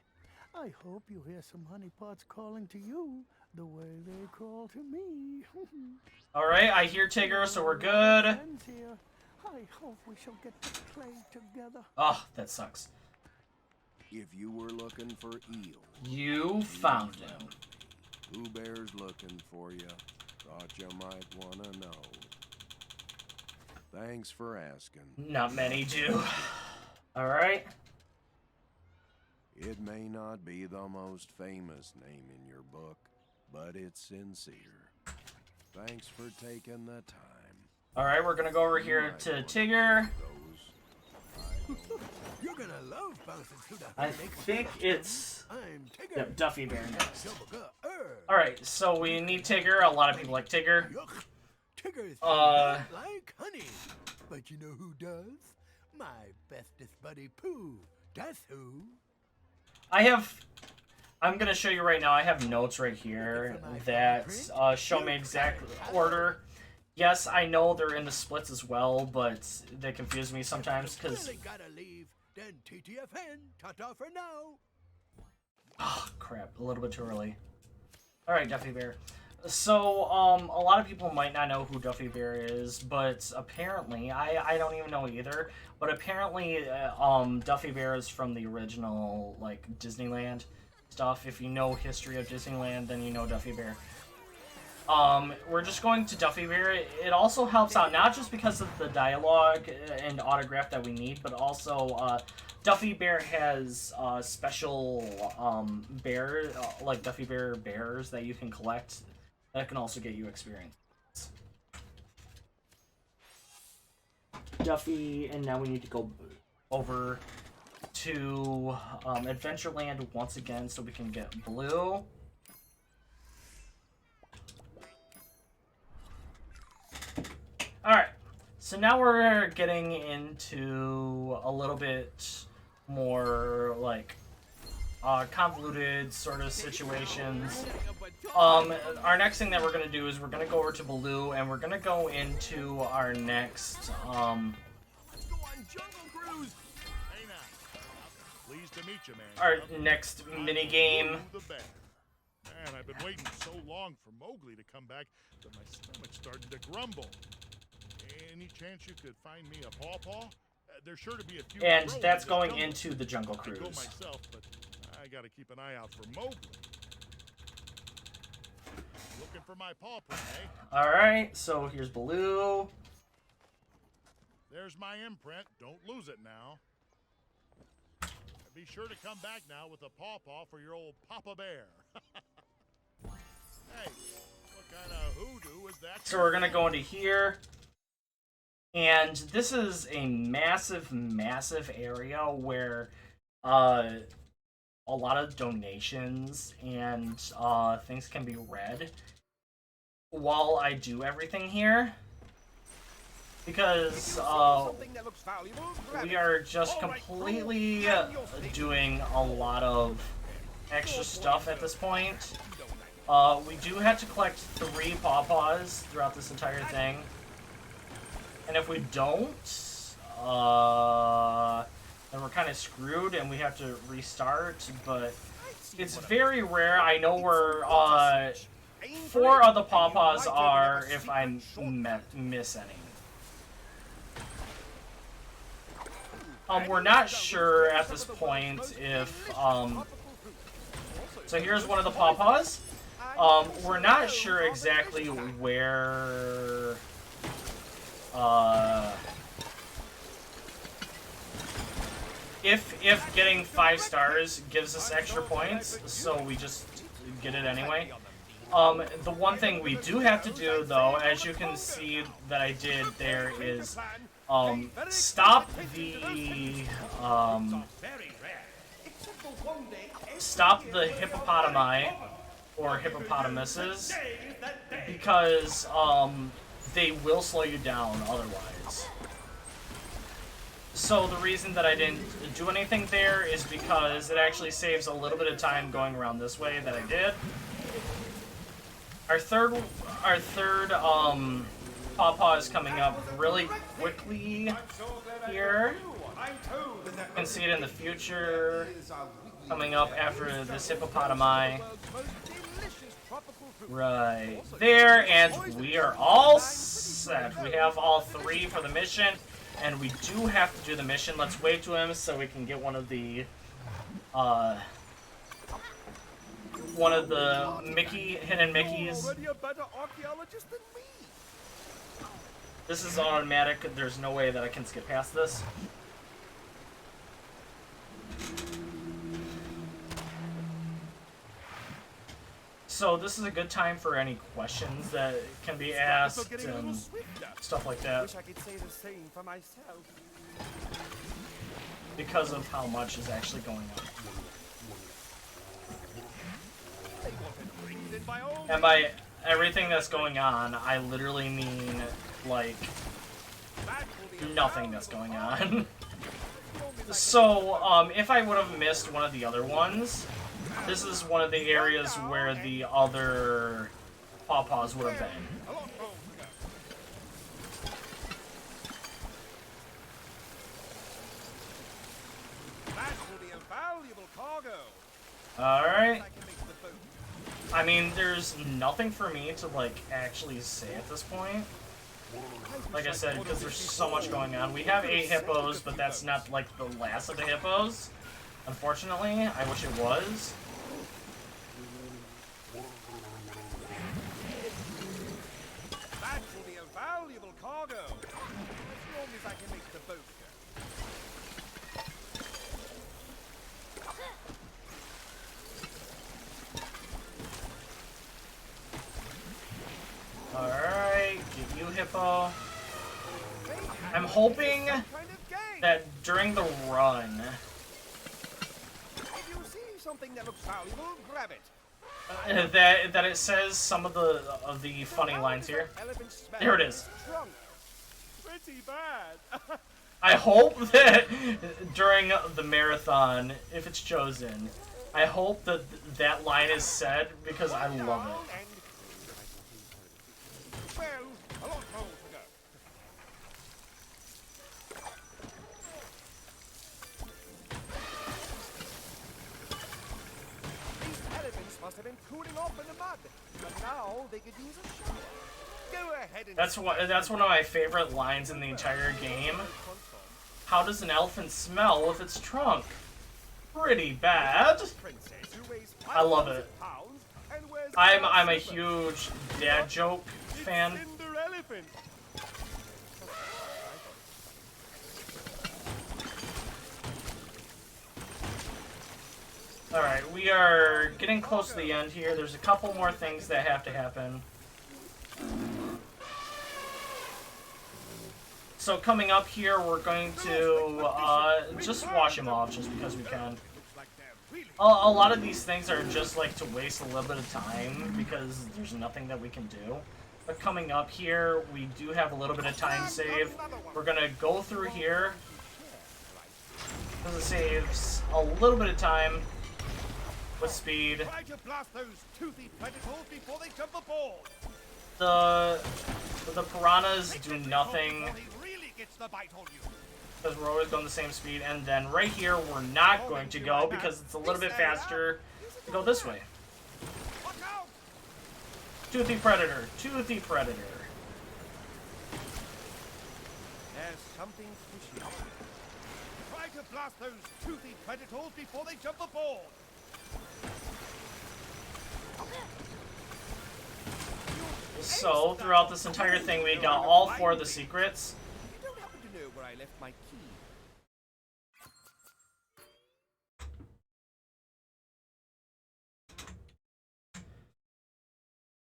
I hope you hear some honey pots calling to you the way they call to me. Alright, I hear Tigger, so we're good. Friends here. I hope we shall get to play together. Oh, that sucks. If you were looking for eels, You found him. Pooh Bear's looking for you. Thought you might want to know. Thanks for asking. Not many do. Alright. It may not be the most famous name in your book, but it's sincere. Thanks for taking the time. Alright, we're gonna go over here to Tigger. You're gonna love bouncing through the I think it's yep, Duffy Bear next. Alright, so we need Tigger. A lot of people like Tigger. Tigger's like honey. But you know who does? My bestest buddy Pooh. That's who. I'm gonna show you right now, I have notes right here that show me exact order. Yes, I know they're in the splits as well, but they confuse me sometimes because Then TTFN, ta-ta for now. Oh, crap. A little bit too early. Alright, Duffy Bear. So, a lot of people might not know who Duffy Bear is, but apparently, I don't even know either, but apparently, Duffy Bear is from the original, like, Disneyland stuff. If you know history of Disneyland, then you know Duffy Bear. We're just going to Duffy Bear. It also helps out, not just because of the dialogue and autograph that we need, but also, Duffy Bear has, special, like Duffy Bear bears that you can collect that can also get you experience. Duffy, and now we need to go over to, Adventureland once again so we can get Blue. Alright, so now we're getting into a little bit more, like, convoluted sort of situations. Our next thing that we're going to do is we're going to go over to Baloo, and we're going to go into our next, Let's go on Jungle Cruise. Hey now. Pleased to meet you, man. our next mini game. Man, I've been waiting so long for Mowgli to come back that my stomach's starting to grumble. Any chance you could find me a pawpaw? There's sure to be a few. And that's going into the Jungle I go Cruise. myself, but I gotta keep an eye out for Mowgli. Looking for my paw print, eh? Alright, so here's Baloo. There's my imprint. Don't lose it now. Be sure to come back now with a pawpaw for your old Papa Bear. Hey, what kind of hoodoo is that? So we're gonna go into here. And this is a massive, massive area where a lot of donations and things can be read while I do everything here. Because we are just completely doing a lot of extra stuff at this point. We do have to collect 3 pawpaws throughout this entire thing. And if we don't, then we're kind of screwed and we have to restart, but it's very rare. I know we're, 4 of the pawpaws are if I miss any. We're not sure at this point if, so here's one of the pawpaws. We're not sure exactly where, if getting 5 stars gives us extra points, so we just get it anyway. The one thing we do have to do, though, as you can see that I did there, is stop the hippopotami or hippopotamuses, because they will slow you down otherwise. So the reason that I didn't do anything there is because it actually saves a little bit of time going around this way that I did. Our third pawpaw is coming up really quickly here. You can see it in the future, coming up after this hippopotami. Right there, and we are all set. We have all 3 for the mission, and we do have to do the mission. Let's wave to him so we can get one of the hidden Mickeys. Already a better archaeologist than me. This is automatic. There's no way that I can skip past this. So this is a good time for any questions that can be asked and stuff like that. Wish I could say the same for myself. Because of how much is actually going on. And by everything that's going on, I literally mean, like, nothing that's going on. So, if I would have missed one of the other ones, this is one of the areas where the other pawpaws would have been. invaluable cargo. Alright. I mean, there's nothing for me to, like, actually say at this point. Like I said, because there's so much going on. We have 8 hippos, but that's not, like, the last of the hippos. Unfortunately, I wish it was. That will be a valuable cargo. As long as I can make the boat go. Alright, get you, hippo. I'm hoping that during the run... If you see something that looks valuable, grab it. that it says some of the funny lines here. Here it is. Pretty bad. I hope that during the marathon, if it's chosen, I hope that that line is said because I love it. Well, a lot more to go. These elephants must have been cooling off in the mud, but now they could use a shower. Go ahead and... That's one of my favorite lines in the entire game. How does an elephant smell with its trunk? Pretty bad. I love it. I'm a huge dad joke fan. Alright, we are getting close to the end here. There's a couple more things that have to happen. So coming up here, we're going to just wash him off just because we can. A lot of these things are just like to waste a little bit of time because there's nothing that we can do. But coming up here, we do have a little bit of time save. We're going to go through here because it saves a little bit of time with speed. Try to blast those toothy predators before they jump aboard. The piranhas do nothing Gets the bite on you. because we're always going the same speed, and then right here we're not going to go because it's a little bit faster to go this way. Toothy predator, toothy predator. There's something fishy. Try to blast those toothy predators before they jump aboard. So throughout this entire thing, we got all 4 of the secrets. You don't happen to know where I left my key?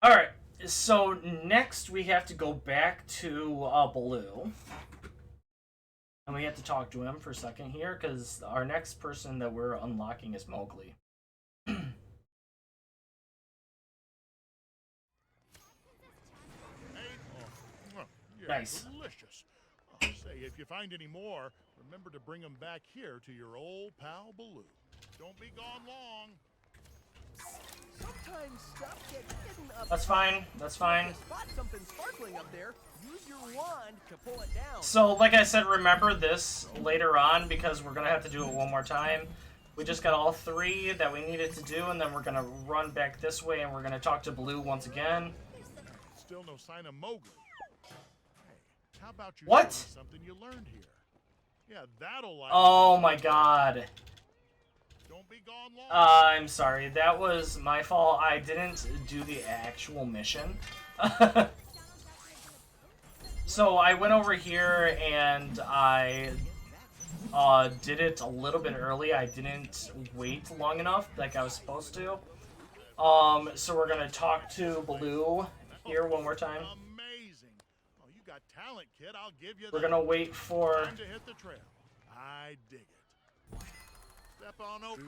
Alright, so next we have to go back to Baloo. And we have to talk to him for a second here, because our next person that we're unlocking is Mowgli. Nice. Delicious. Say, if you find any more, remember to bring them back here to your old pal Baloo. Don't be gone long. Sometimes stuff gets hidden up. That's fine. That's fine. Spot something sparkling up there. Use your wand to pull it down. So, like I said, remember this later on because we're gonna have to do it one more time. We just got all 3 that we needed to do, and then we're gonna run back this way, and we're gonna talk to Baloo once again. Still no sign of Mowgli. How about you What? show me something you learned here? Yeah, that'll like. Oh my god. Don't be gone long. I'm sorry. That was my fault. I didn't do the actual mission. So I went over here and I did it a little bit early. I didn't wait long enough like I was supposed to. So we're gonna talk to Baloo here one more time. Talent, kid. I'll give you We're that. gonna wait for. Time to hit the trail. I dig it. Step on over.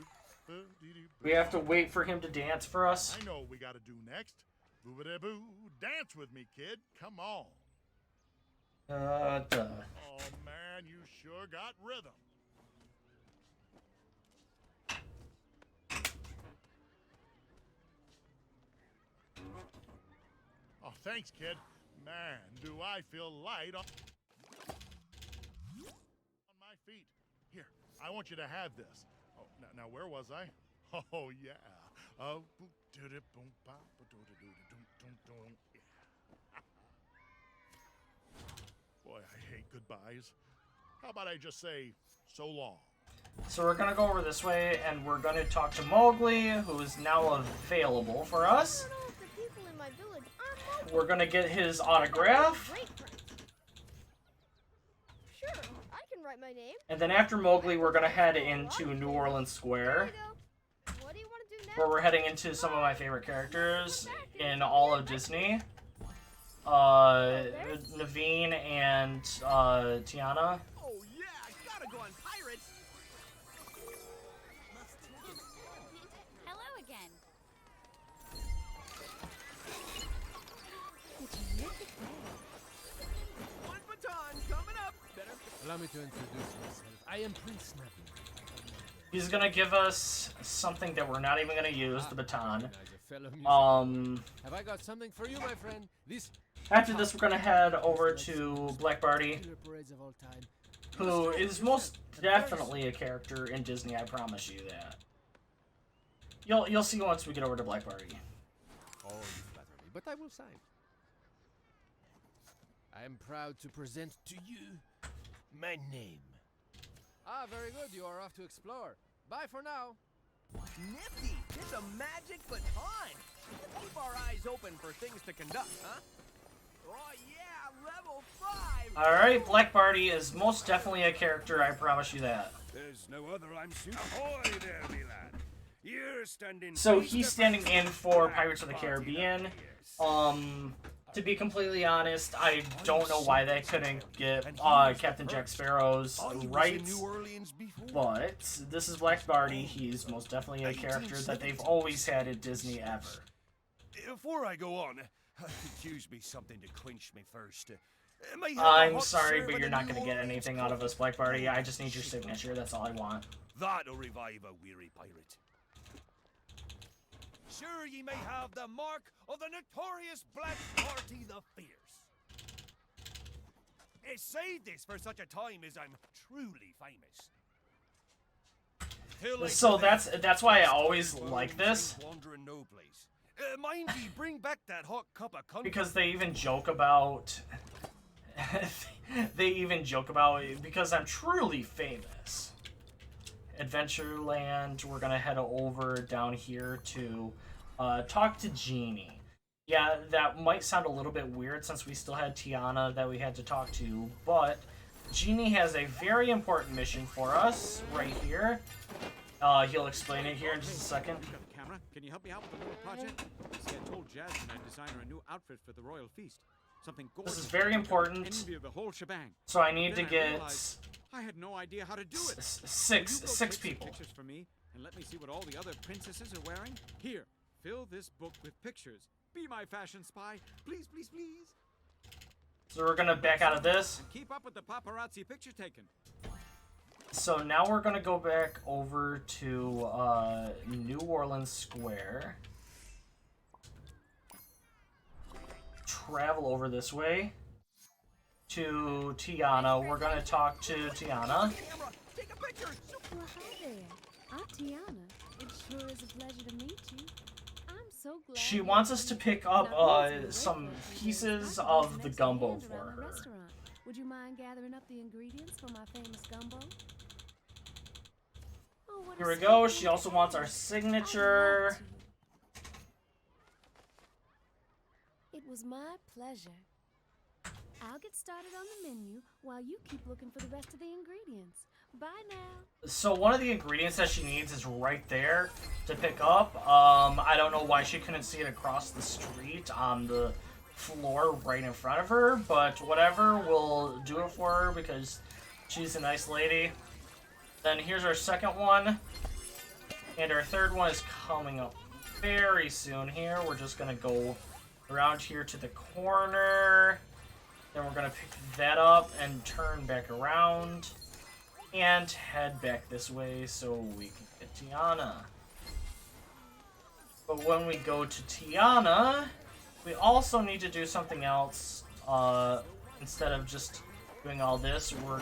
We have to wait for him to dance for us. I know what we got to do next. Boo-ba-da-boo. Dance with me, kid. Come on. Duh. Oh man, you sure got rhythm. Oh, thanks, kid. Man, do I feel light on my feet. Here, I want you to have this. Oh, now where was I? Oh, yeah. Boy, I hate goodbyes. How about I just say, so long? So we're gonna go over this way, and we're gonna talk to Mowgli, who is now available for us. We're gonna get his autograph. Sure, I can write my name. And then after Mowgli, we're gonna head into New Orleans Square, What do you want to do now? where we're heading into some of my favorite characters in all of Disney. Naveen and Tiana. Oh yeah, I gotta go on pirates. Hello again. One baton coming up. Better. Allow me to introduce myself. I am Prince Naveen. He's gonna give us something that we're not even gonna use, the baton. Have I got something for you, my friend? After this, we're gonna head over to Black Barty, who is most definitely a character in Disney. I promise you that. You'll see once we get over to Black Barty. Oh, you flatter me, but I will sign. I am proud to present to you my name. Ah, very good. You are off to explore. Bye for now. Nifty! It's a magic baton! Let's keep our eyes open for things to conduct, huh? Oh yeah, level 5! Alright, Black Barty is most definitely a character, I promise you that. There's no other I'm suited. Ahoy there, me lad! You're standing. So he's standing in for Pirates of the Caribbean. To be completely honest, I don't know why they couldn't get Captain Jack Sparrow's rights, but this is Black Barty. He's most definitely a character that they've always had at Disney ever. Before I go on, could use me something to quench me first. I'm sorry, but you're not going to get anything out of us, Black Barty. I just need your signature. That's all I want. That'll revive a weary pirate. Sure ye may have the mark of the notorious Black Barty the Fierce. I say this for such a time as I'm truly famous. So that's why I always like this. No place. Mind ye, bring back that hot cup of country. Because they even joke about... because I'm truly famous. Adventureland, we're gonna head over down here to talk to Genie. Yeah, that might sound a little bit weird since we still had Tiana that we had to talk to, but Genie has a very important mission for us right here. He'll explain it here in just a second. Camera, can you help me out with a little project? See, I told Jasmine I'd design her a new outfit for the royal feast. Something gorgeous. This is very important. Envy of the whole shebang. So I need to Then get realized I had no idea how to do it. six people. Pictures for me, and let me see what all the other princesses are wearing. Here, fill this book with pictures. Be my fashion spy, please, please, please. So we're gonna back out of this. And keep up with the paparazzi picture taking. So now we're gonna go back over to New Orleans Square. Travel over this way to Tiana. We're gonna talk to Tiana. Well, hi there. I'm Tiana. It sure is a pleasure to meet you. I'm so glad. She wants us to pick up some pieces of the gumbo for her. Would you mind gathering up the ingredients for my famous gumbo? Oh, Here we go. She also wants our signature. It was my pleasure. I'll get started on the menu while you keep looking for the rest of the ingredients. Bye now. So one of the ingredients that she needs is right there to pick up. I don't know why she couldn't see it across the street on the floor right in front of her, but whatever, we'll do it for her because she's a nice lady. Then here's our second one, and our third one is coming up very soon here. We're just gonna go around here to the corner, then we're gonna pick that up and turn back around and head back this way so we can get Tiana. But when we go to Tiana, we also need to do something else. Instead of just doing all this, we're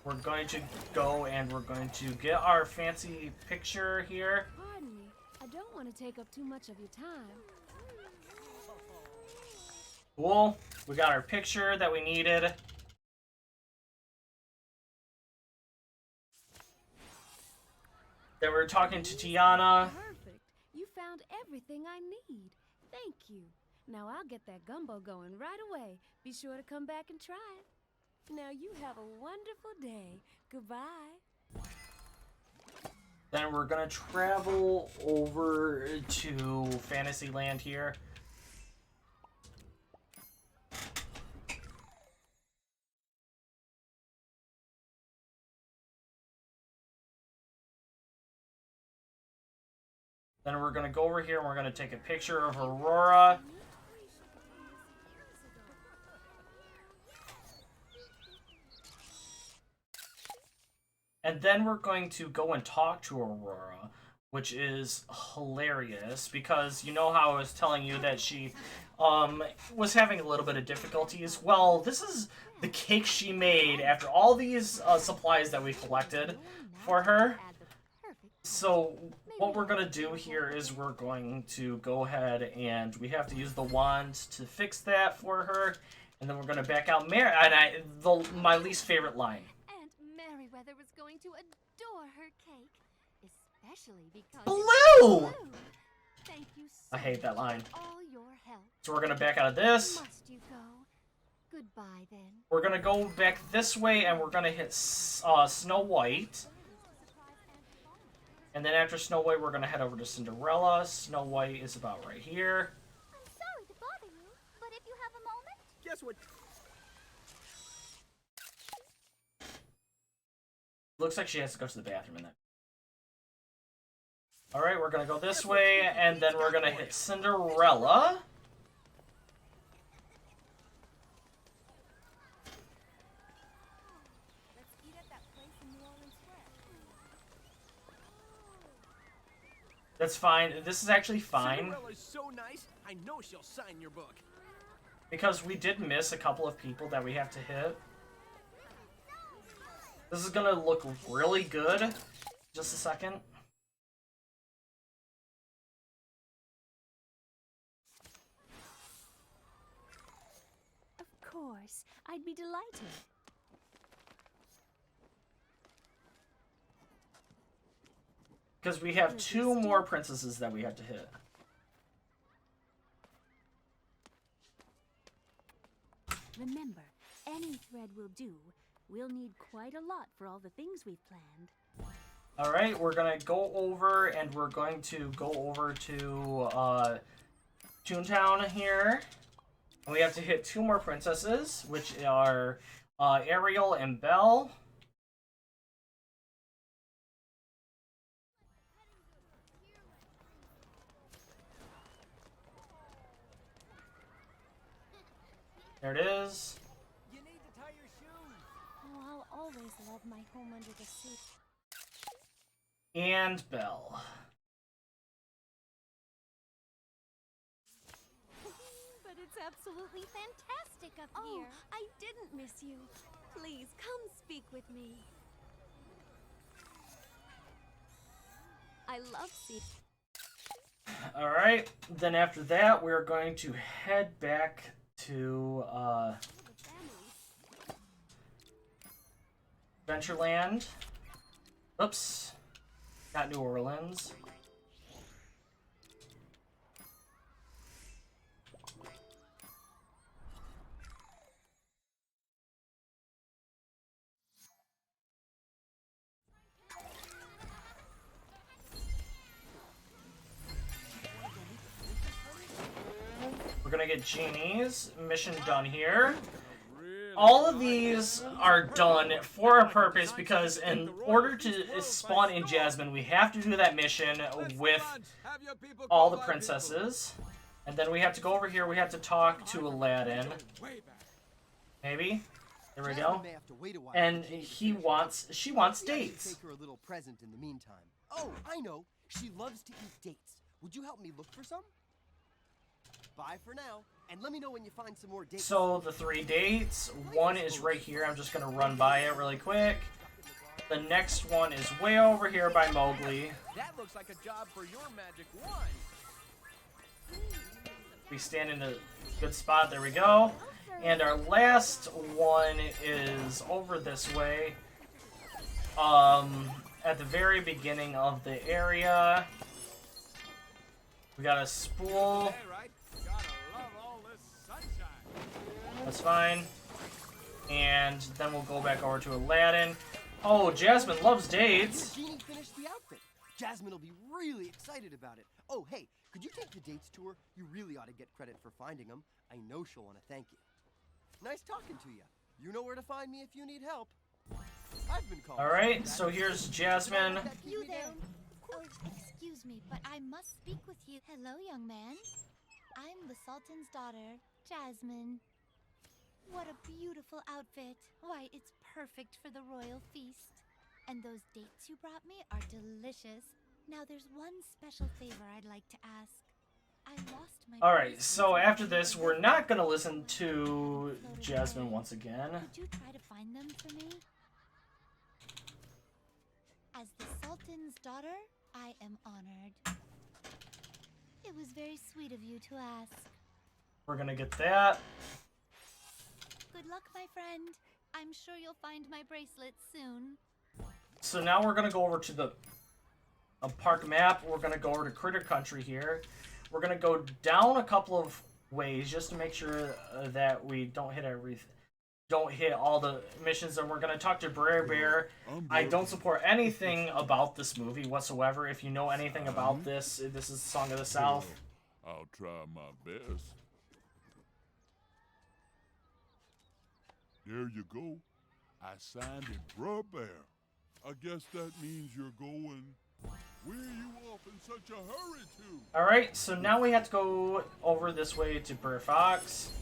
we're going to go and we're going to get our fancy picture here. Pardon me, I don't want to take up too much of your time. Cool. We got our picture that we needed. Then we're talking to Tiana. Perfect. You found everything I need. Thank you. Now I'll get that gumbo going right away. Be sure to come back and try it. Now you have a wonderful day. Goodbye. Then we're gonna travel over to Fantasyland here. Then we're gonna go over here and we're gonna take a picture of Aurora. And then we're going to go and talk to Aurora, which is hilarious because you know how I was telling you that she was having a little bit of difficulties? Well, this is the cake she made after all these supplies that we collected for her. So what we're going to do here is we're going to go ahead and we have to use the wand to fix that for her. And then we're going to back out. My least favorite line. Meriwether was going to adore her cake, especially because Blue! Thank you so I hate that line. much for all your help. So we're gonna back out of this. Must you go? Goodbye then. We're gonna go back this way and we're gonna hit Snow White. And then after Snow White, we're gonna head over to Cinderella. Snow White is about right here. I'm sorry to bother you, but if you have a moment. Guess what? Looks like she has to go to the bathroom in that. Alright, we're gonna go this way, and then we're gonna hit Cinderella. Let's eat at that place in New Orleans Square. That's fine. This is actually fine. Cinderella's so nice, I know she'll sign your book. Because we did miss a couple of people that we have to hit. This is gonna look really good. Just a second. Of course, I'd be delighted. Because we have 2 more princesses that we have to hit. Remember, any thread will do. We'll need quite a lot for all the things we've planned. Alright, we're gonna go over and we're going to go over to Toontown here. And we have to hit 2 more princesses, which are Ariel and Belle. There it is. You need to tie your shoes. Oh, I'll always love my home under the sea. And Belle. But it's absolutely fantastic up here. I didn't miss you. Please, come speak with me. I love sea. Alright, then after that, we're going to head back to Adventureland. Oops. Not New Orleans. We're gonna get genies. Mission done here. All of these are done for a purpose because in order to spawn in Jasmine, we have to do that mission with all the princesses. And then we have to go over here, we have to talk to Aladdin. Maybe? There we go. And she wants dates. Take her a little present in the meantime. Oh, I know. She loves to eat dates. Would you help me look for some? Bye for now. And let me know when you find some more dates. So the 3 dates, one is right here. I'm just gonna run by it really quick. The next one is way over here by Mowgli. That looks like a job for your magic wand. We stand in a good spot. There we go. And our last one is over this way. At the very beginning of the area. We got a spool. That's fine. And then we'll go back over to Aladdin. Oh, Jasmine loves dates. Genie finished the outfit. Jasmine will be really excited about it. Oh, hey, could you take the dates tour? You really ought to get credit for finding them. I know she'll want to thank you. Nice talking to you. You know where to find me if you need help. I've been called. All right, so here's Jasmine. You there? Oh, excuse me, but I must speak with you. Hello, young man. I'm the Sultan's daughter, Jasmine. What a beautiful outfit. Why, it's perfect for the royal feast. And those dates you brought me are delicious. Now there's one special favor I'd like to ask. I lost my... Alright, so after this, we're not going to listen to Jasmine once again. Could you try to find them for me? As the Sultan's daughter, I am honored. It was very sweet of you to ask. We're going to get that. Good luck, my friend. I'm sure you'll find my bracelet soon. So now we're going to go over to the park map. We're going to go over to Critter Country here. We're going to go down a couple of ways just to make sure that we don't hit all the missions. And we're going to talk to Brer Bear. I don't support anything about this movie whatsoever. If you know anything about this is Song of the South. I'll try my best. There you go. I signed it, Brer Bear. I guess that means you're going. Where are you off in such a hurry to? Alright, so now we have to go over this way to Brer Fox.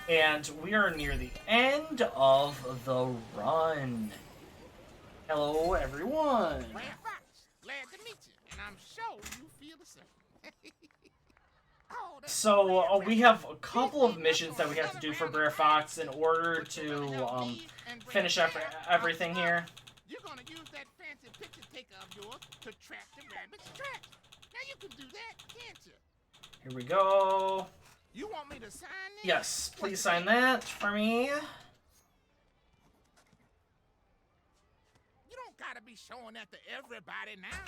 And we are near the end of the run. Hello, everyone. Brer Fox, glad to meet you, and I'm sure you feel the same. So we have a couple of missions that we have to do for Brer Fox in order to finish up everything here. You're gonna use that fancy picture taker of yours to track the rabbit's tracks. Now you can do that, can't you? Here we go. You want me to sign this? Yes, please sign that for me. You don't gotta be showing that to everybody now.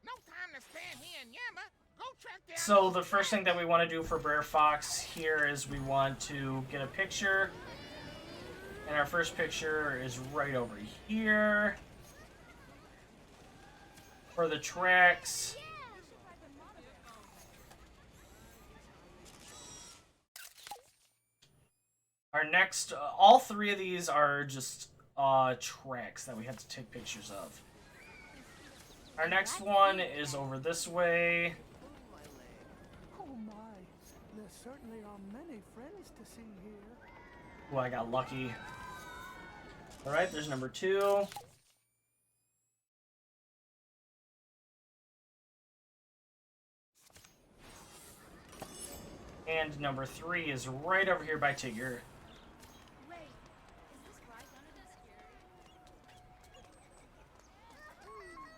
No time to stand here and yammer. Go track down. So the first thing that we want to do for Brer Fox here is we want to get a picture. And our first picture is right over here. For the tracks. Our next, all three of these are just tracks that we have to take pictures of. Our next one is over this way. Oh my, there certainly are many friends to see here. Oh, I got lucky. Alright, there's number 2. And number 3 is right over here by Tigger.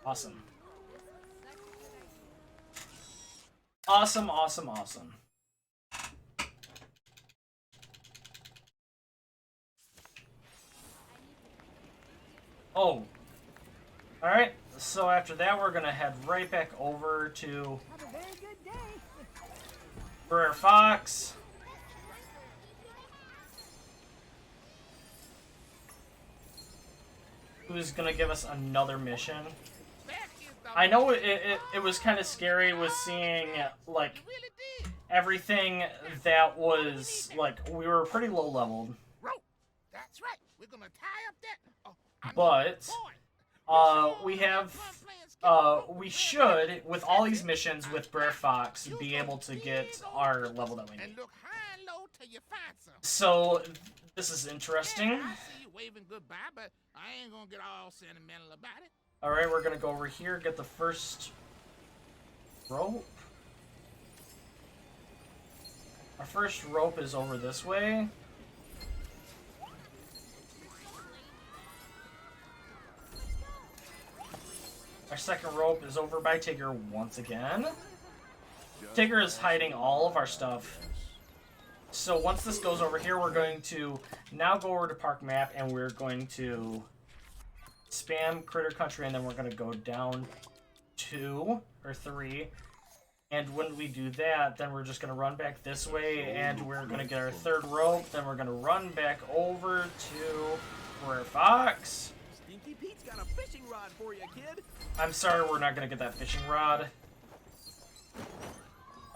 Awesome. Awesome, awesome, awesome. Oh. Alright, so after that we're gonna head right back over to Have a very good day. Brer Fox. Who's gonna give us another mission. I know it was kind of scary with seeing, like, everything that was, like, we were pretty low leveled. That's right. We're gonna tie up that. But we have we should, with all these missions with Brer Fox, be able to get our level that we need. So this is interesting. I see you waving goodbye, but I ain't gonna get all sentimental about it. Alright, we're gonna go over here, get the first rope. Our first rope is over this way. Our second rope is over by Tigger once again. Tigger is hiding all of our stuff. So once this goes over here, we're going to now go over to Park Map, and we're going to spam Critter Country, and then we're going to go down 2 or 3. And when we do that, then we're just going to run back this way, and we're going to get our third rope. Then we're going to run back over to Brer Fox. Stinky Pete's got a fishing rod for you, kid. I'm sorry, we're not going to get that fishing rod.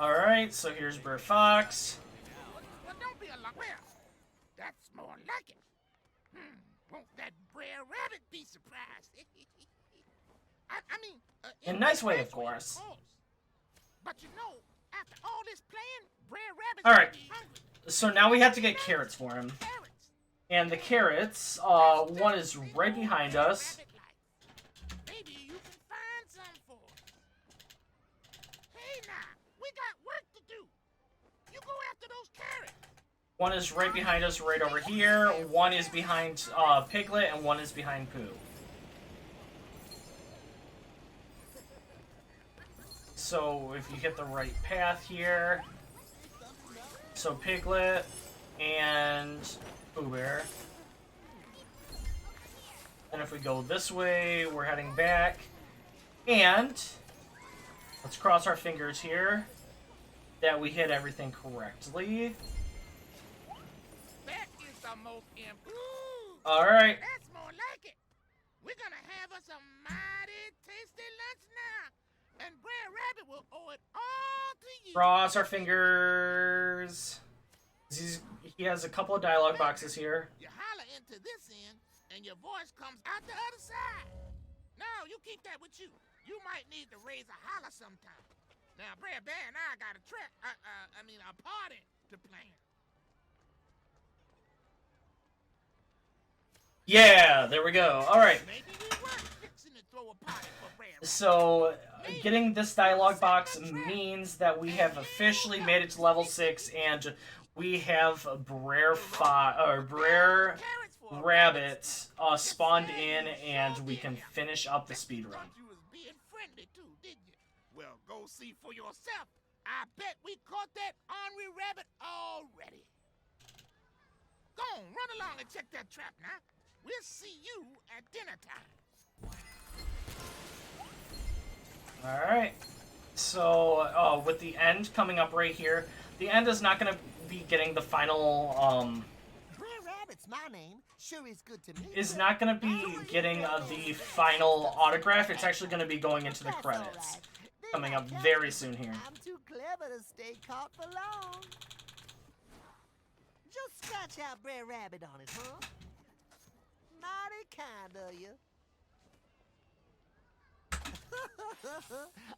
Alright, so here's Brer Fox. Well, don't be alarmed. Well, that's more like it. Won't that Brer Rabbit be surprised? I mean... In a nice way, of course. But you know, after all this playing, Brer Rabbit's Alright, hungry. so now we have to get carrots for him. And the carrots, one is right behind us. Maybe you can find some for us. Hey now, we got work to do. You go after those carrots. One is right behind us, right over here. One is behind Piglet, and one is behind Pooh. So if you hit the right path here, so Piglet and Pooh Bear. And if we go this way, we're heading back. And let's cross our fingers here that we hit everything correctly. That is the most Alright. That's more like it. We're gonna have us a mighty tasty lunch now. And Brer Rabbit will owe it all to you. Cross our fingers. He has a couple of dialogue boxes here. You holler into this end, and your voice comes out the other side. No, you keep that with you. You might need to raise a holler sometime. Now, Brer Bear and I got a party to plan. Yeah, there we go. Alright. So, getting this dialogue box means that we have officially made it to level 6, and we have Brer Rabbit spawned in, and we can finish up the speed run. You was being friendly too, didn't you? Well, go see for yourself. I bet we caught that ornery rabbit already. Go on, run along and check that trap now. We'll see you at dinner time. Alright. So, with the end coming up right here, the end is not going to be getting the final, Brer Rabbit's my name. Sure is good to me. is not going to be getting the final autograph. It's actually going to be going into the credits. Coming up very soon here. I'm too clever to stay caught for long. Just scratch out Brer Rabbit on it, huh? Mighty kind of you.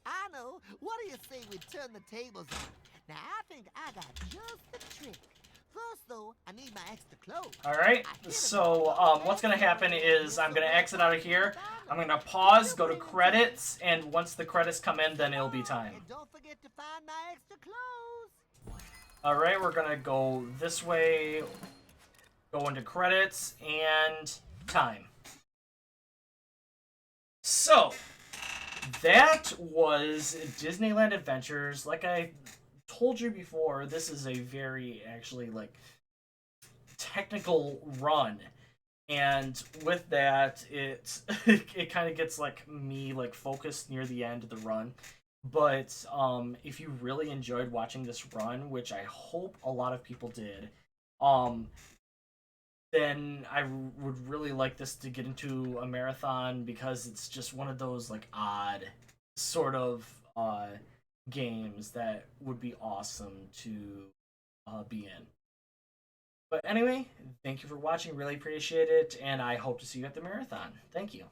I know. What do you say we turn the tables on? Now, I think I got just the trick. First, though, I need my extra clothes. Alright, so what's going to happen is I'm going to exit out of here. I'm going to pause, go to credits, and once the credits come in, then it'll be time. And don't forget to find my extra clothes. Alright, we're going to go this way, go into credits, and time. So, that was Disneyland Adventures. Like I told you before, this is a very, actually, like, technical run. And with that, it kind of gets, like, me, like, focused near the end of the run. But, if you really enjoyed watching this run, which I hope a lot of people did, then I would really like this to get into a marathon, because it's just one of those, like, odd sort of games that would be awesome to be in. But anyway, thank you for watching, really appreciate it, and I hope to see you at the marathon. Thank you.